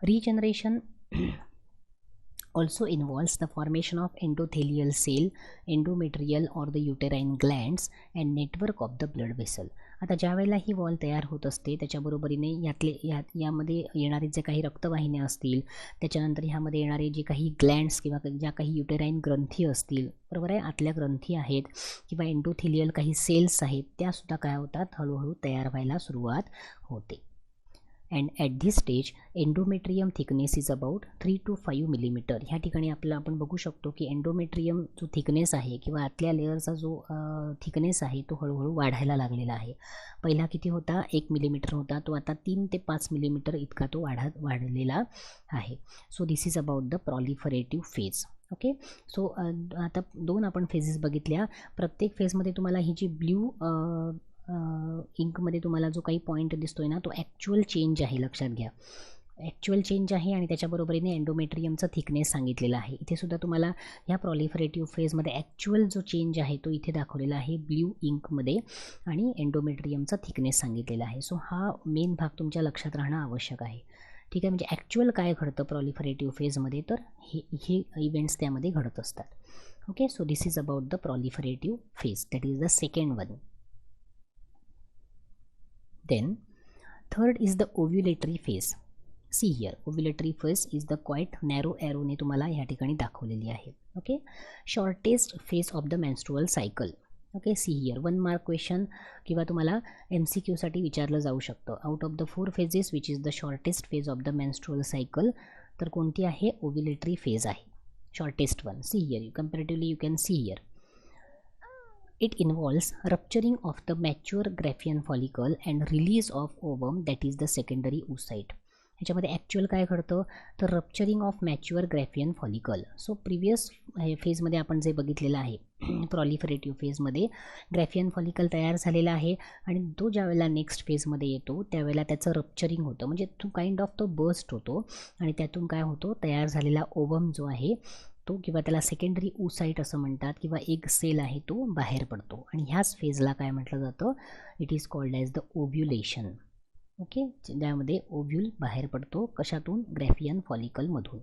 Regeneration also involves the formation of endothelial cell, endometrial or the uterine glands and network of the blood vessel. आता ज्या वेळेला ही वॉल तयार होत असते त्याच्याबरोबरीने यामध्ये येणारे जे काही रक्तवाहिन्या असतील, त्याच्यानंतर ह्यामध्ये येणारे जे काही ग्लँड्स किंवा ज्या काही युटेराईन ग्रंथी असतील, बरोबर आहे, आतल्या ग्रंथी आहेत किंवा एंडोथेलियल काही सेल्स आहेत, त्यासुद्धा काय होतात, हळूहळू तयार व्हायला सुरुवात होते. And at this stage endometrium thickness is about 3 to 5 millimetre. ह्या ठिकाणी आपण बघू शकतो की एंडोमेट्रियम जो थिकनेस आहे किंवा आतल्या लेअरचा जो थिकनेस आहे तो हळूहळू वाढायला लागलेला आहे. पहिला किती होता, 1 मिलीमीटर होता, तो आता 3 ते 5 मिलीमीटर इतका तो वाढलेला आहे. So this is about the proliferative phase. Okay, so आता 2 आपण फेजेस बघितल्या. प्रत्येक फेजमध्ये तुम्हाला ही जी ब्ल्यू इंकमध्ये तुम्हाला जो काही पॉईंट दिसतोय ना तो ॲक्च्युअल चेंज आहे, लक्षात घ्या, ॲक्च्युअल चेंज आहे आणि त्याच्याबरोबरीने एंडोमेट्रियमचा थिकनेस सांगितलेला आहे. इथे सुद्धा तुम्हाला ह्या प्रॉलिफरेटिव्ह फेजमध्ये ॲक्च्युअल जो चेंज आहे तो इथे दाखवलेला आहे ब्ल्यू इंकमध्ये आणि एंडोमेट्रियमचा थिकनेस सांगितलेला आहे. सो हा मेन भाग तुमच्या लक्षात राहणं आवश्यक आहे. ठीक आहे, म्हणजे ॲक्च्युअल काय घडतं प्रॉलिफरेटिव्ह फेजमध्ये, तर हे इव्हेंट्स त्यामध्ये घडत असतात. Okay, so this is about the proliferative phase, that is the second one. Then third is the ovulatory phase. See here, ovulatory phase is the quite narrow arrow ने तुम्हाला ह्या ठिकाणी दाखवलेली आहे. Okay, shortest phase of the menstrual cycle. Okay, see here 1 mark question किंवा तुम्हाला MCQसाठी विचारलं जाऊ शकतं. Out of the 4 phases which is the shortest phase of the menstrual cycle, तर कोणती आहे, ओव्युलेटरी फेज आहे, shortest one. See here, comparatively you can see here. It involves rupturing of the mature Graafian follicle and release of ovum, that is the secondary oocyte. ह्याच्यामध्ये actual काय घडतं, तर rupturing of mature Graafian follicle. So previous फेजमध्ये आपण जे बघितलेलं आहे प्रॉलिफरेटिव्ह फेजमध्ये ग्रॅफियन फॉलिकल तयार झालेला आहे आणि तो ज्या वेळेला नेक्स्ट फेजमध्ये येतो त्यावेळेला त्याचं रप्चरिंग होतं, म्हणजे तो काइंड ऑफ तो बर्स्ट होतो आणि त्यातून काय होतो, तयार झालेला ओवम जो आहे तो किंवा त्याला सेकंडरी oocyte असं म्हणतात किंवा एक सेल आहे तो बाहेर पडतो आणि ह्याच फेजला काय म्हटलं जातं, it is called as the ovulation. Okay, ज्यामध्ये ओव्यूल बाहेर पडतो, कशातून, ग्रॅफियन फॉलिकलमधून.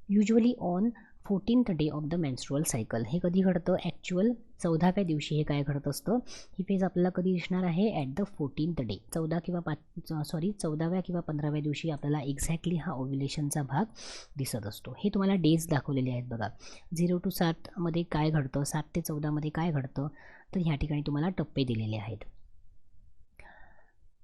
Usually on 14th day of the menstrual cycle. हे कधी घडतं? ॲक्च्युअल 14व्या दिवशी हे काय घडत असतं? ही फेज आपल्याला कधी दिसणार आहे? At the 14th day. 14व्या किंवा 15व्या दिवशी आपल्याला एक्झॅक्टली हा ओव्युलेशनचा भाग दिसत असतो. हे तुम्हाला डेज दाखवलेले आहेत बघा. 0 to 7 मध्ये काय घडतं, 7 ते 14 मध्ये काय घडतं, तर ह्या ठिकाणी तुम्हाला टप्पे दिलेले आहेत.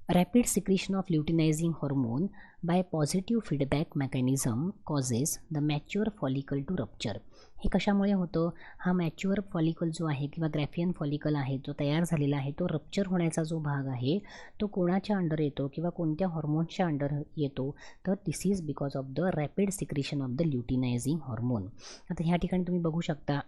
Rapid secretion of luteinizing hormone by positive feedback mechanism causes the mature follicle to rupture. हे कशामुळे होतं? हा मॅच्युअर फॉलिकल जो आहे किंवा ग्रॅफियन फॉलिकल आहे जो तयार झालेला आहे तो रप्चर होण्याचा जो भाग आहे तो कोणाच्या अंडर येतो किंवा कोणत्या हॉर्मोन्सच्या अंडर येतो? तर this is because of the rapid secretion of the luteinising hormone. आता ह्या ठिकाणी तुम्ही बघू शकता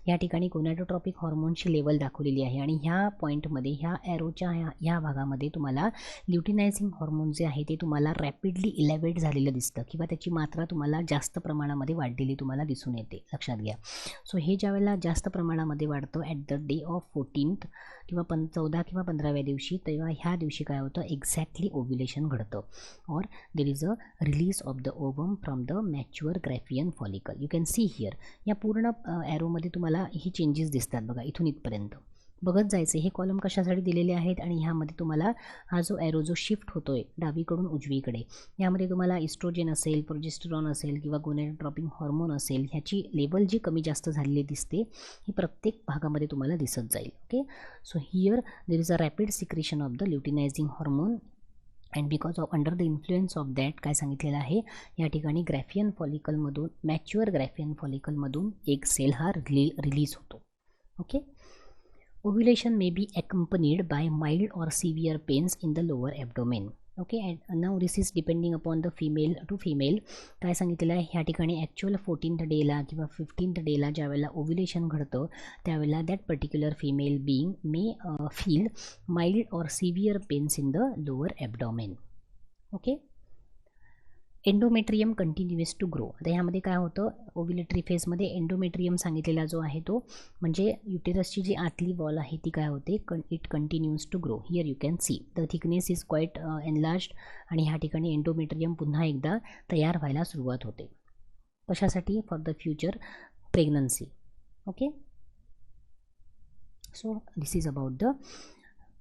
या ठिकाणी गोनॅडोट्रॉपिक हॉर्मोनची लेवल दाखवलेली आहे आणि ह्या पॉईंटमध्ये ह्या ॲरोच्या ह्या भागामध्ये तुम्हाला ल्युटिनायझिंग हॉर्मोन जे आहे ते तुम्हाला रॅपिडली इलेवेट झालेलं दिसतं किंवा त्याची मात्रा तुम्हाला जास्त प्रमाणामध्ये वाढलेली तुम्हाला दिसून येते. लक्षात घ्या. सो हे ज्या वेळेला जास्त प्रमाणामध्ये वाढतं at the day of 14th किंवा 14 किंवा 15व्या दिवशी, तेव्हा ह्या दिवशी काय होतं? एक्झॅक्टली ओव्युलेशन घडतं और there is a release of the ovum from the mature Graafian follicle. You can see here. या पूर्ण ॲरोमध्ये तुम्हाला ही चेंजेस दिसतात बघा, इथून इथपर्यंत बघत जायचे. हे कॉलम कशासाठी दिलेले आहेत आणि ह्यामध्ये तुम्हाला हा जो ॲरो जो शिफ्ट होतोय डावीकडून उजवीकडे, यामध्ये तुम्हाला इस्ट्रोजेन असेल, प्रोजेस्टेरॉन असेल किंवा गोनॅडोट्रॉपिक हॉर्मोन असेल, ह्याची लेवल जी कमी जास्त झालेली दिसते ही प्रत्येक भागामध्ये तुम्हाला दिसत जाईल. Okay. So here there is a rapid secretion of the luteinizing hormone and because of under the influence of that काय सांगितलेलं आहे या ठिकाणी ग्रॅफियन फॉलिकलमधून, मॅच्युअर ग्रॅफियन फॉलिकलमधून एक सेल हा रिलीज होतो. Okay. Ovulation may be accompanied by mild or severe pains in the lower abdomen. Okay. And now this is depending upon the female to female. काय सांगितलेलं आहे ह्या ठिकाणी ॲक्च्युअल 14th डेला किंवा 15th डेला ज्यावेळेला ओव्युलेशन घडतं त्यावेळेला that particular female being may feel mild और severe pains in the lower abdomen. Okay. Endometrium continuous to grow. आता ह्यामध्ये काय होतं? ओव्युलेटरी फेजमध्ये एंडोमेट्रियम सांगितलेला जो आहे तो म्हणजे युटेरसची जी आतली वॉल आहे ती काय होते? It continues to grow. Here you can see the thickness is quite enlarged आणि ह्या ठिकाणी एंडोमेट्रियम पुन्हा एकदा तयार व्हायला सुरुवात होते. कशासाठी? For the future pregnancy. Okay. So this is about the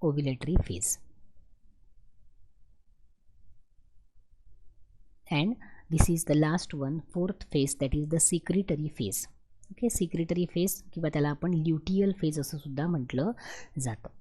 ovulatory phase. And this is the last one, fourth phase, that is the secretory phase. Okay, secretory phase किंवा त्याला आपण ल्युटियल फेज असं सुद्धा म्हटलं जातं.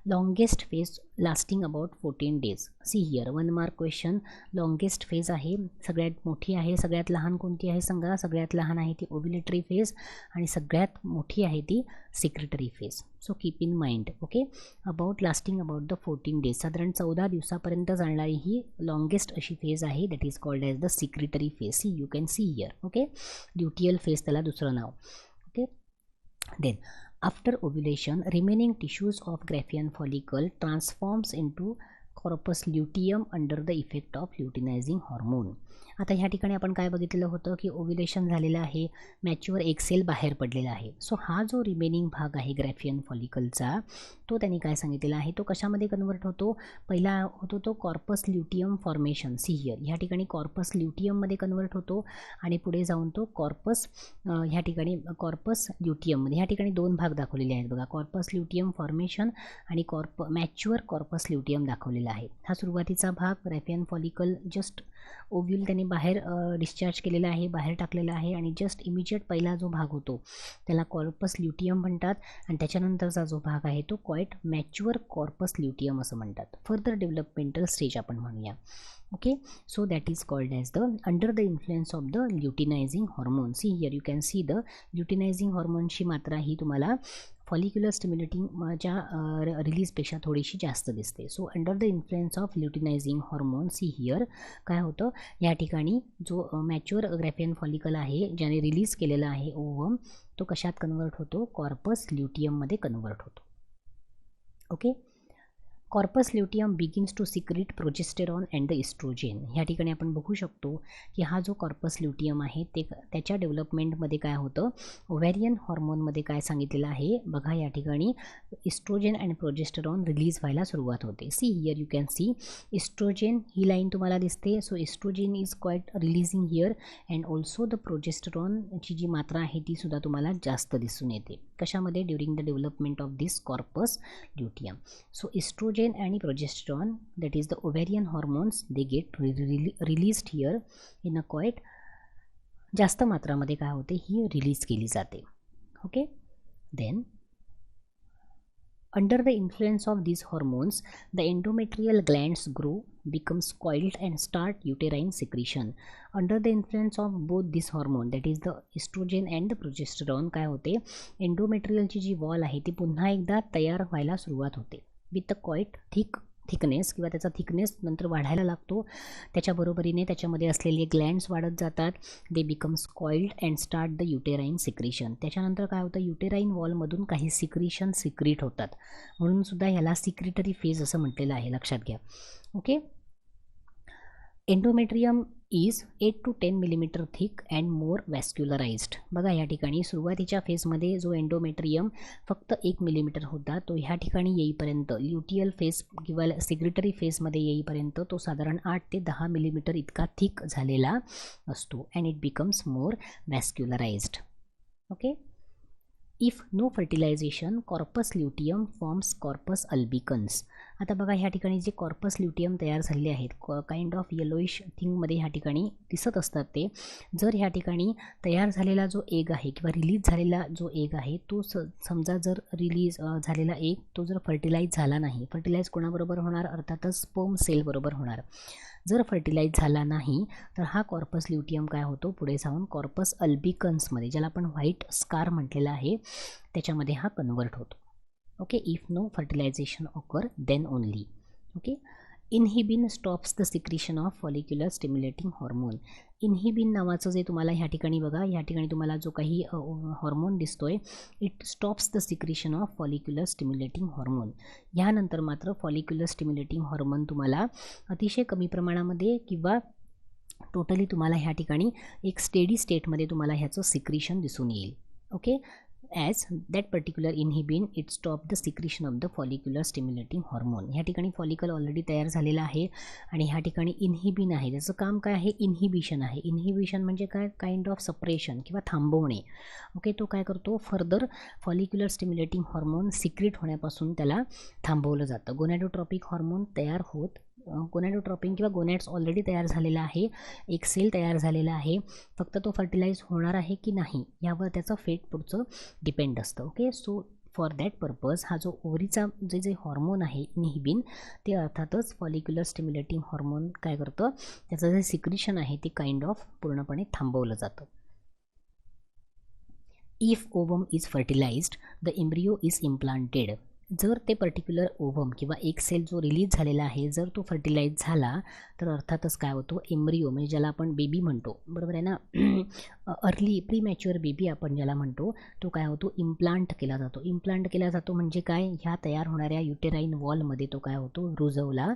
Longest phase lasting about 14 days. See here 1 mark question. Longest phase आहे, सगळ्यात मोठी आहे. सगळ्यात लहान कोणती आहे सांगा? सगळ्यात लहान आहे ती ओव्युलेटरी फेज आणि सगळ्यात मोठी आहे ती secretory phase. So keep in mind. Okay. About lasting about the 14 days, साधारण 14 दिवसापर्यंत चालणारी ही लॉंगेस्ट अशी फेज आहे. That is called as the secretory phase. See you can see here. Okay. Luteal phase त्याला दुसरं नाव. Okay. Then after ovulation, remaining tissues of Graafian follicle transforms into corpus luteum under the effect of luteinizing hormone. आता ह्या ठिकाणी आपण काय बघितलेलं होतं की ओव्युलेशन झालेलं आहे, मॅच्युअर एक सेल बाहेर पडलेला आहे. सो हा जो रिमेनिंग भाग आहे ग्रॅफियन फॉलिकलचा तो त्यांनी काय सांगितलेला आहे तो कशामध्ये कन्वर्ट होतो? पहिला होतो तो corpus luteum formation. See here. ह्या ठिकाणी कॉर्पस ल्युटियममध्ये कन्वर्ट होतो आणि पुढे जाऊन तो कॉर्पस ह्या ठिकाणी कॉर्पस ल्युटियममध्ये, ह्या ठिकाणी 2 भाग दाखवलेले आहेत बघा, कॉर्पस ल्युटियम फॉर्मेशन आणि मॅच्युअर कॉर्पस ल्युटियम दाखवलेला आहे. हा सुरुवातीचा भाग ग्रॅफियन फॉलिकल जस्ट ओव्ह्यूल त्यांनी बाहेर डिस्चार्ज केलेला आहे, बाहेर टाकलेला आहे आणि जस्ट इमिजिएट पहिला जो भाग होतो त्याला कॉर्पस ल्युटियम म्हणतात आणि त्याच्यानंतरचा जो भाग आहे तो क्वाईट मॅच्युअर कॉर्पस ल्युटियम असं म्हणतात. फर्दर डेव्हलपमेंटल स्टेज आपण म्हणूया. Okay. So that is called as the under the influence of the luteinising hormone. See here you can see the luteinizing हॉर्मोनची मात्रा ही तुम्हाला फॉलिक्युलर स्टिम्युलेटिंगच्या रिलीजपेक्षा थोडीशी जास्त दिसते. So under the influence of luteinizing hormone, see here काय होतं या ठिकाणी जो मॅच्युअर ग्रॅफियन फॉलिकल आहे ज्याने रिलीज केलेला आहे ओवम तो कशात कन्वर्ट होतो? कॉर्पस ल्युटियममध्ये कन्वर्ट होतो. Okay. Corpus luteum begins to secrete progesterone and the oestrogen. ह्या ठिकाणी आपण बघू शकतो की हा जो कॉर्पस ल्युटियम आहे ते त्याच्या डेव्हलपमेंटमध्ये काय होतं, ओव्हॅरियन हॉर्मोनमध्ये काय सांगितलेलं आहे बघा, या ठिकाणी इस्ट्रोजेन अँड प्रोजेस्टेरॉन रिलीज व्हायला सुरुवात होते. See here you can see estrogen, ही लाईन तुम्हाला दिसते. So estrogen is quite releasing here and also the प्रोजेस्टेरॉनची जी मात्रा आहे ती सुद्धा तुम्हाला जास्त दिसून येते. कशामध्ये? During the development of this corpus luteum. So estrogen आणि progesterone, that is the ovarian hormones, they get released here in a quite जास्त मात्रामध्ये काय होते, ही रिलीज केली जाते. Okay. Then under the influence of these hormones, the endometrial glands grow, becomes coiled and start uterine secretion. Under the influence of both this hormone, that is the estrogen and the progesterone, काय होते, एंडोमेट्रियलची जी wall आहे ती पुन्हा एकदा तयार व्हायला सुरुवात होते विथ द क्वाईट थिकनेस किंवा त्याचा थिकनेस नंतर वाढायला लागतो. त्याच्या बरोबरीने त्याच्यामध्ये असलेले ग्लँड्स वाढत जातात. They becomes coiled and start the uterine secretion. त्याच्यानंतर काय होतं, युटेराईन वॉलमधून काही सिक्रिशन सिक्रीट होतात, म्हणून सुद्धा ह्याला सिक्रिटरी फेज असं म्हटलेलं आहे, लक्षात घ्या. Okay. Endometrium is 8 to 10 millimeter thick and more vascularised. बघा या ठिकाणी सुरुवातीच्या फेजमध्ये जो एंडोमेट्रियम फक्त 1 मिलीमीटर होता, तो ह्या ठिकाणी येईपर्यंत ल्युटियल फेज किंवा सिक्रिटरी फेजमध्ये येईपर्यंत तो साधारण 8 ते 10 मिलीमीटर इतका थिक झालेला असतो. And it becomes more vascularised. Okay. If no fertilisation, corpus luteum forms corpus albicans. आता बघा ह्या ठिकाणी जे कॉर्पस ल्युटियम तयार झालेले आहेत, काइंड ऑफ येलोइश थिंगमध्ये ह्या ठिकाणी दिसत असतात ते. जर ह्या ठिकाणी तयार झालेला जो एग आहे किंवा रिलीज झालेला जो एग आहे तो समजा जर रिलीज झालेला एग तो जर फर्टिलाइज झाला नाही, फर्टिलाइज कोणाबरोबर होणार, अर्थातच स्पर्म सेलबरोबर होणार. जर फर्टिलाइज झाला नाही तर हा कॉर्पस ल्युटियम काय होतो, पुढे जाऊन कॉर्पस अल्बिकन्समध्ये, ज्याला आपण व्हाईट स्कार म्हटलेला आहे, त्याच्यामध्ये हा कन्वर्ट होतो. Okay. If no fertilization occur then only. Okay. Inhibin stops the secretion of follicular stimulating hormone. Inhibin नावाचं जे तुम्हाला ह्या ठिकाणी बघा, ह्या ठिकाणी तुम्हाला जो काही हॉर्मोन दिसतोय, it stops the secretion of follicular stimulating hormone. ह्यानंतर मात्र फॉलिक्युलर स्टिम्युलेटिंग हॉर्मोन तुम्हाला अतिशय कमी प्रमाणामध्ये किंवा टोटली तुम्हाला ह्या ठिकाणी एक स्टेडी स्टेटमध्ये तुम्हाला ह्याचं सिक्रिशन दिसून येईल. Okay. As that particular inhibin it stop the secretion of the follicular stimulating hormone. ह्या ठिकाणी फॉलिकल ऑलरेडी तयार झालेला आहे आणि ह्या ठिकाणी इनहिबिन आहे, ज्याचं काम काय आहे, इनहिबिशन आहे. इनहिबिशन म्हणजे काय, काइंड ऑफ सपरेशन किंवा थांबवणे. ओके. तो काय करतो, further follicular stimulating hormone secrete होण्यापासून त्याला थांबवलं जातं. गोनॅडोट्रॉपिक हॉर्मोन तयार होत, गोनॅडोट्रॉपिन किंवा गोनॅड्स ऑलरेडी तयार झालेला आहे, एक सेल तयार झालेला आहे, फक्त तो फर्टिलाइज होणार आहे की नाही यावर त्याचं फेट पुढचं डिपेंड असतं. Okay. So for that purpose हा जो ओव्हरीचा जे हॉर्मोन आहे इनहिबिन, ते अर्थातच फॉलिक्युलर स्टिम्युलेटिंग हॉर्मोन काय करतं, त्याचं जे सिक्रिशन आहे ते काइंड ऑफ पूर्णपणे थांबवलं जातं. If ovum is fertilized the embryo is implanted. जर ते पर्टिक्युलर ओव्हम किंवा एक सेल जो रिलीज झालेला आहे जर तो फर्टिलाइज झाला तर अर्थातच काय होतो, एम्ब्रिओ म्हणजे ज्याला आपण बेबी म्हणतो, बरोबर आहे ना, अर्ली प्रीमॅच्युअर बेबी आपण ज्याला म्हणतो, तो काय होतो, इम्प्लांट केला जातो. इम्प्लांट केला जातो म्हणजे काय, ह्या तयार होणाऱ्या युटेराईन वॉलमध्ये तो काय होतो, रुजवला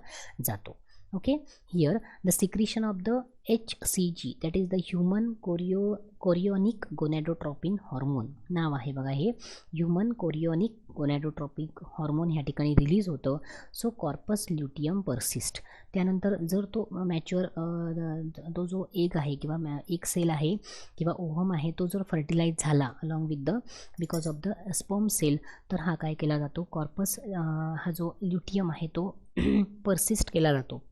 जातो. Okay. Here the secretion of the HCG, that is the human chorionic gonadotropin hormone नाव आहे बघा, हे ह्युमन कोरियोनिक गोनॅडोट्रॉपिक हॉर्मोन ह्या ठिकाणी रिलीज होतं. So corpus luteum persist. त्यानंतर जर तो मॅच्युअर तो जो एग आहे किंवा एक सेल आहे किंवा ओव्हम आहे तो जर फर्टिलाइज झाला along with the because of the sperm cell, तर हा काय केला जातो, कॉर्पस हा जो ल्युटियम आहे तो परसिस्ट केला जातो.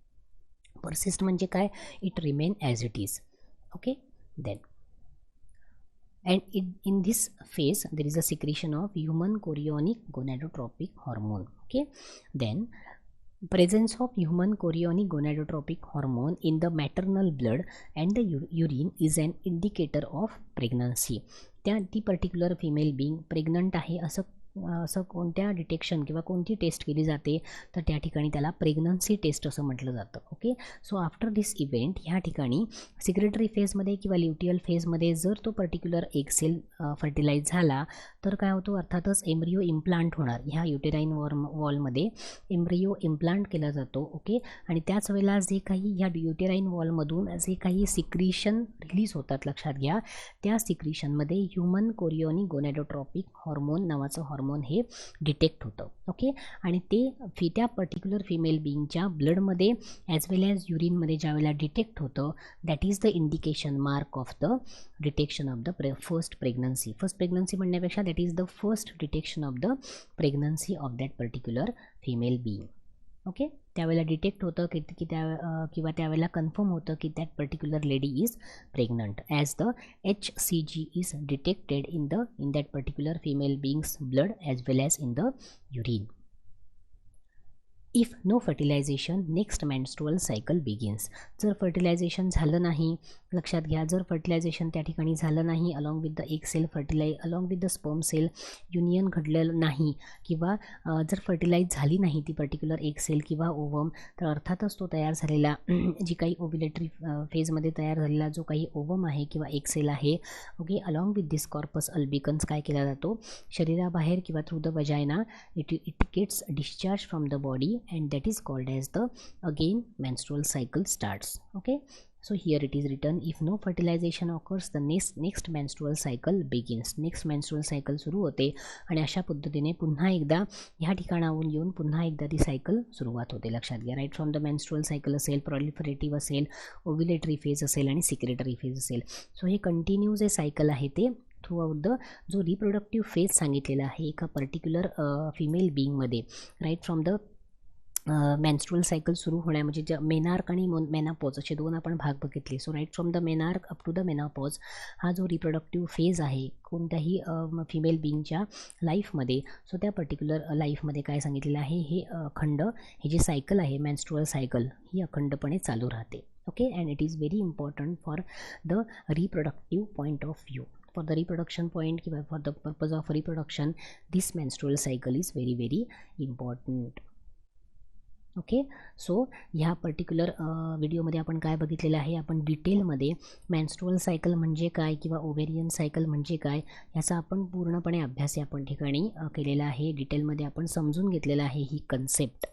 परसिस्ट म्हणजे काय, it remain as it is. Okay. Then and in this phase there is a secretion of human chorionic gonadotropic hormone. Okay. Then presence of human chorionic gonadotropic hormone in the maternal blood and the urine is an indicator of pregnancy. ती particular female Bing pregnant आहे असं असं कोणत्या detection किंवा कोणती taste केली जाते, तर त्या ठिकाणी त्याला प्रेग्नन्सी टेस्ट असं म्हटलं जातं. ओके, सो आफ्टर दिस इव्हेंट ह्या ठिकाणी सिक्रेटरी फेजमध्ये किंवा ल्युटियल फेजमध्ये जर तो पर्टिक्युलर एग सेल फर्टिलाइज झाला तर काय होतं, अर्थातच एम्ब्रियो इम्प्लांट होणार. ह्या युटेराईन वॉलमध्ये एम्ब्रियो इम्प्लांट केला जातो. ओके, आणि त्याच वेळेला जे काही ह्या युटेराईन वॉलमधून जे काही सिक्रिशन रिलीज होतात, लक्षात घ्या, त्या सिक्रिशनमध्ये ह्युमन कोरियोनिक गोनॅडोट्रॉपिक हॉर्मोन नावाचं हॉर्मोन हे डिटेक्ट होतं. ओके, आणि ते त्या पर्टिक्युलर फिमेल बिईंगच्या ब्लडमध्ये ॲज वेल ॲज युरिनमध्ये ज्या वेळेला डिटेक्ट होतं, that is the indication mark of the detection of the first pregnancy. First pregnancy म्हणण्यापेक्षा that is the first detection of the pregnancy of that particular female being. Okay, त्यावेळेला detect होतं की किंवा त्यावेळेला कन्फर्म होतं की that particular lady is pregnant as the HCG is detected in that particular female beings blood as well as in the urine. If no fertilization next menstrual cycle begins. जर fertilization झालं नाही, लक्षात घ्या, जर fertilisation त्या ठिकाणी झालं नाही, along with the egg cell along with the sperm cell union घडलेलं नाही, किंवा जर फर्टिलाइज झाली नाही ती पर्टिक्युलर एग सेल किंवा ओवम, तर अर्थातच तो तयार झालेला जी काही ओव्युलेटरी फेजमध्ये तयार झालेला जो काही ओवम आहे किंवा एग सेल आहे, okay, along with this corpus albicans काय केला जातो, शरीराबाहेर किंवा through the vagina it gets discharge from the body and that is called as the again menstrual cycle starts. Okay, so here it is written, if no fertilization occurs the next menstrual cycle begins. next menstrual cycle सुरू होते आणि अशा पद्धतीने पुन्हा एकदा ह्या ठिकाणाहून येऊन पुन्हा एकदा ती सायकल सुरुवात होते. लक्षात घ्या, right from the menstrual cycle असेल, प्रॉलिफरेटिव्ह असेल, ओव्युलेटरी फेज असेल आणि सिक्रेटरी फेज असेल. सो हे कंटिन्यू जे सायकल आहे ते थ्रू आउट द जो रिप्रोडक्टिव्ह फेज सांगितलेला आहे एका पर्टिक्युलर फिमेल बिईंगमध्ये, right from the menstrual cycle सुरू होण्या म्हणजे ज्या मेनार्क आणि मेनापॉज असे दोन आपण भाग बघितले. So right from the menarche up to the menopause हा जो रिप्रोडक्टिव्ह फेज आहे कोणत्याही फिमेल बिईंगच्या लाईफमध्ये, सो त्या पर्टिक्युलर लाईफमध्ये काय सांगितलेलं आहे, हे अखंड हे जे सायकल आहे मेन्स्ट्रुअल सायकल ही अखंडपणे चालू राहते. Okay, and it is very important for the reproductive point of view. For the reproduction point किंवा for the purpose of reproduction this menstrual cycle is very very important. Okay, so ह्या particular व्हिडिओमध्ये आपण काय बघितलेलं आहे, आपण डिटेलमध्ये menstrual cycle म्हणजे काय किंवा ओव्हेरियन सायकल म्हणजे काय याचा आपण पूर्णपणे अभ्यास या आपण ठिकाणी केलेला आहे. डिटेलमध्ये आपण समजून घेतलेला आहे ही कन्सेप्ट.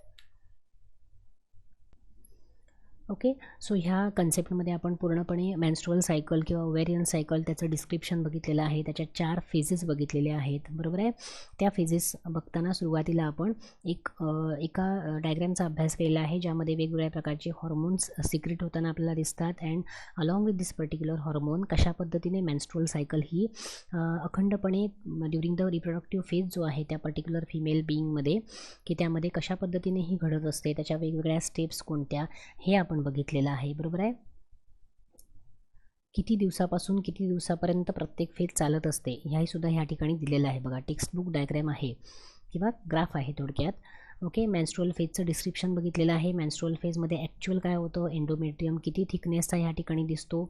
ओके, सो ह्या कन्सेप्टमध्ये आपण पूर्णपणे मेन्स्ट्रुअल सायकल किंवा ओव्हेरियन सायकल त्याचं डिस्क्रिप्शन बघितलेलं आहे, त्याच्या 4 फेजेस बघितलेले आहेत, बरोबर आहे. त्या फेजेस बघताना सुरुवातीला आपण एका डायग्रामचा अभ्यास केलेला आहे ज्यामध्ये वेगवेगळ्या प्रकारचे हॉर्मोन्स सिक्रेट होताना आपल्याला दिसतात, and along with this particular hormone कशा पद्धतीने मेन्स्ट्रुअल सायकल ही अखंडपणे ड्युरिंग द रिप्रोडक्टिव्ह फेज जो आहे त्या पर्टिक्युलर फिमेल बिईंगमध्ये की त्यामध्ये कशा पद्धतीने ही घडत असते, त्याच्या वेगवेगळ्या स्टेप्स कोणत्या हे आपण बघितलेलं आहे, बरोबर आहे. किती दिवसापासून किती दिवसापर्यंत प्रत्येक फेज चालत असते ह्याही सुद्धा ह्या ठिकाणी दिलेलं आहे बघा. टेक्स्टबुक डायग्राम आहे किंवा ग्राफ आहे थोडक्यात. ओके, मेन्स्ट्रुअल फेजचं डिस्क्रिप्शन बघितलेलं आहे. मेन्स्ट्रुअल फेजमध्ये ॲक्च्युअल काय होतं, एंडोमेट्रियम किती थिकनेसचा ह्या ठिकाणी दिसतो.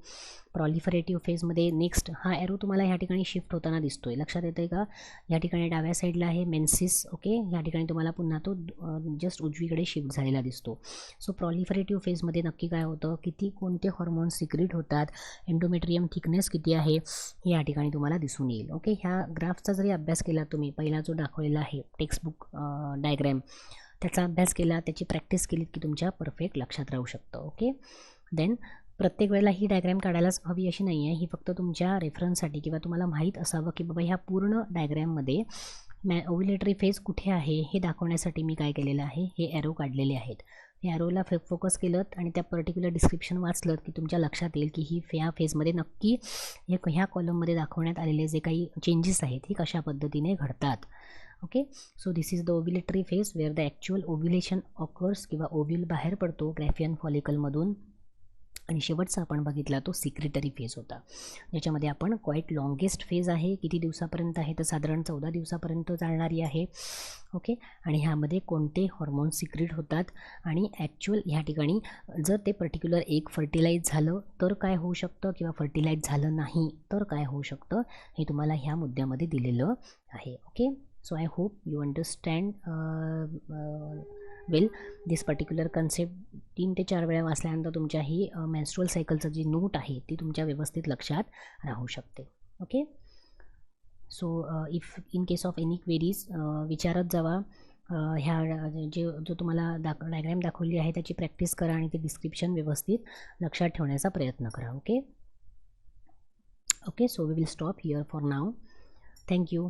प्रॉलिफरेटिव्ह फेजमध्ये नेक्स्ट हा एरो तुम्हाला ह्या ठिकाणी शिफ्ट होताना दिसतो आहे, लक्षात येतं आहे का. या ठिकाणी डाव्या साईडला आहे मेन्सिस. ओके, ह्या ठिकाणी तुम्हाला पुन्हा तो जस्ट उजवीकडे शिफ्ट झालेला दिसतो. सो प्रॉलिफरेटिव्ह फेजमध्ये नक्की काय होतं, किती कोणते हॉर्मोन्स सिक्रेट होतात, एंडोमेट्रियम थिकनेस किती आहे हे या ठिकाणी तुम्हाला दिसून येईल. ओके, ह्या ग्राफचा जरी अभ्यास केला तुम्ही, पहिला जो दाखवलेला आहे टेक्स्टबुक डायग्रॅम त्याचा अभ्यास केला, त्याची प्रॅक्टिस केलीत की तुमच्या परफेक्ट लक्षात राहू शकतं. ओके, देन प्रत्येक वेळेला ही डायग्रॅम काढायलाच हवी अशी नाही आहे, ही फक्त तुमच्या रेफरन्ससाठी किंवा तुम्हाला माहीत असावं की बाबा ह्या पूर्ण डायग्रॅममध्ये ओव्युलेटरी फेज कुठे आहे हे दाखवण्यासाठी मी काय केलेलं आहे, हे ॲरो काढलेले आहेत. या ॲरोला फोकस केलं आणि त्या पर्टिक्युलर डिस्क्रिप्शन वाचलं की तुमच्या लक्षात येईल की ह्या फेजमध्ये नक्की ह्या कॉलममध्ये दाखवण्यात आलेले जे काही चेंजेस आहेत ही कशा पद्धतीने घडतात. Okay, so this is the ovulatory phase where the actual ovulation occurs किंवा ओव्ह्यूल बाहेर पडतो ग्रॅफियन फॉलिकलमधून. आणि शेवटचा आपण बघितला तो सिक्रेटरी फेज होता, ज्याच्यामध्ये आपण क्वाईट लॉंगेस्ट फेज आहे, किती दिवसापर्यंत आहे तर साधारण 14 दिवसापर्यंत चालणारी आहे. ओके, आणि ह्यामध्ये कोणते हॉर्मोन्स सिक्रेट होतात आणि ॲक्च्युअल ह्या ठिकाणी जर ते पर्टिक्युलर एक फर्टिलाइज झालं तर काय होऊ शकतं किंवा फर्टिलाइज झालं नाही तर काय होऊ शकतं हे तुम्हाला ह्या मुद्द्यामध्ये दिलेलं आहे. Okay, So I hope you understand well this particular concept 3 ते 4 वेळा वाचल्यानंतर तुमच्या ही मेन्स्ट्रुअल सायकलचं जी नोट आहे ती तुमच्या व्यवस्थित लक्षात राहू शकते. Okay. So if in case of any queries विचारत जावा. ह्या जो तुम्हाला डायग्रॅम दाखवली आहे त्याची प्रॅक्टिस करा आणि ते डिस्क्रिप्शन व्यवस्थित लक्षात ठेवण्याचा प्रयत्न करा. Okay. So we will stop here for now. Thank you.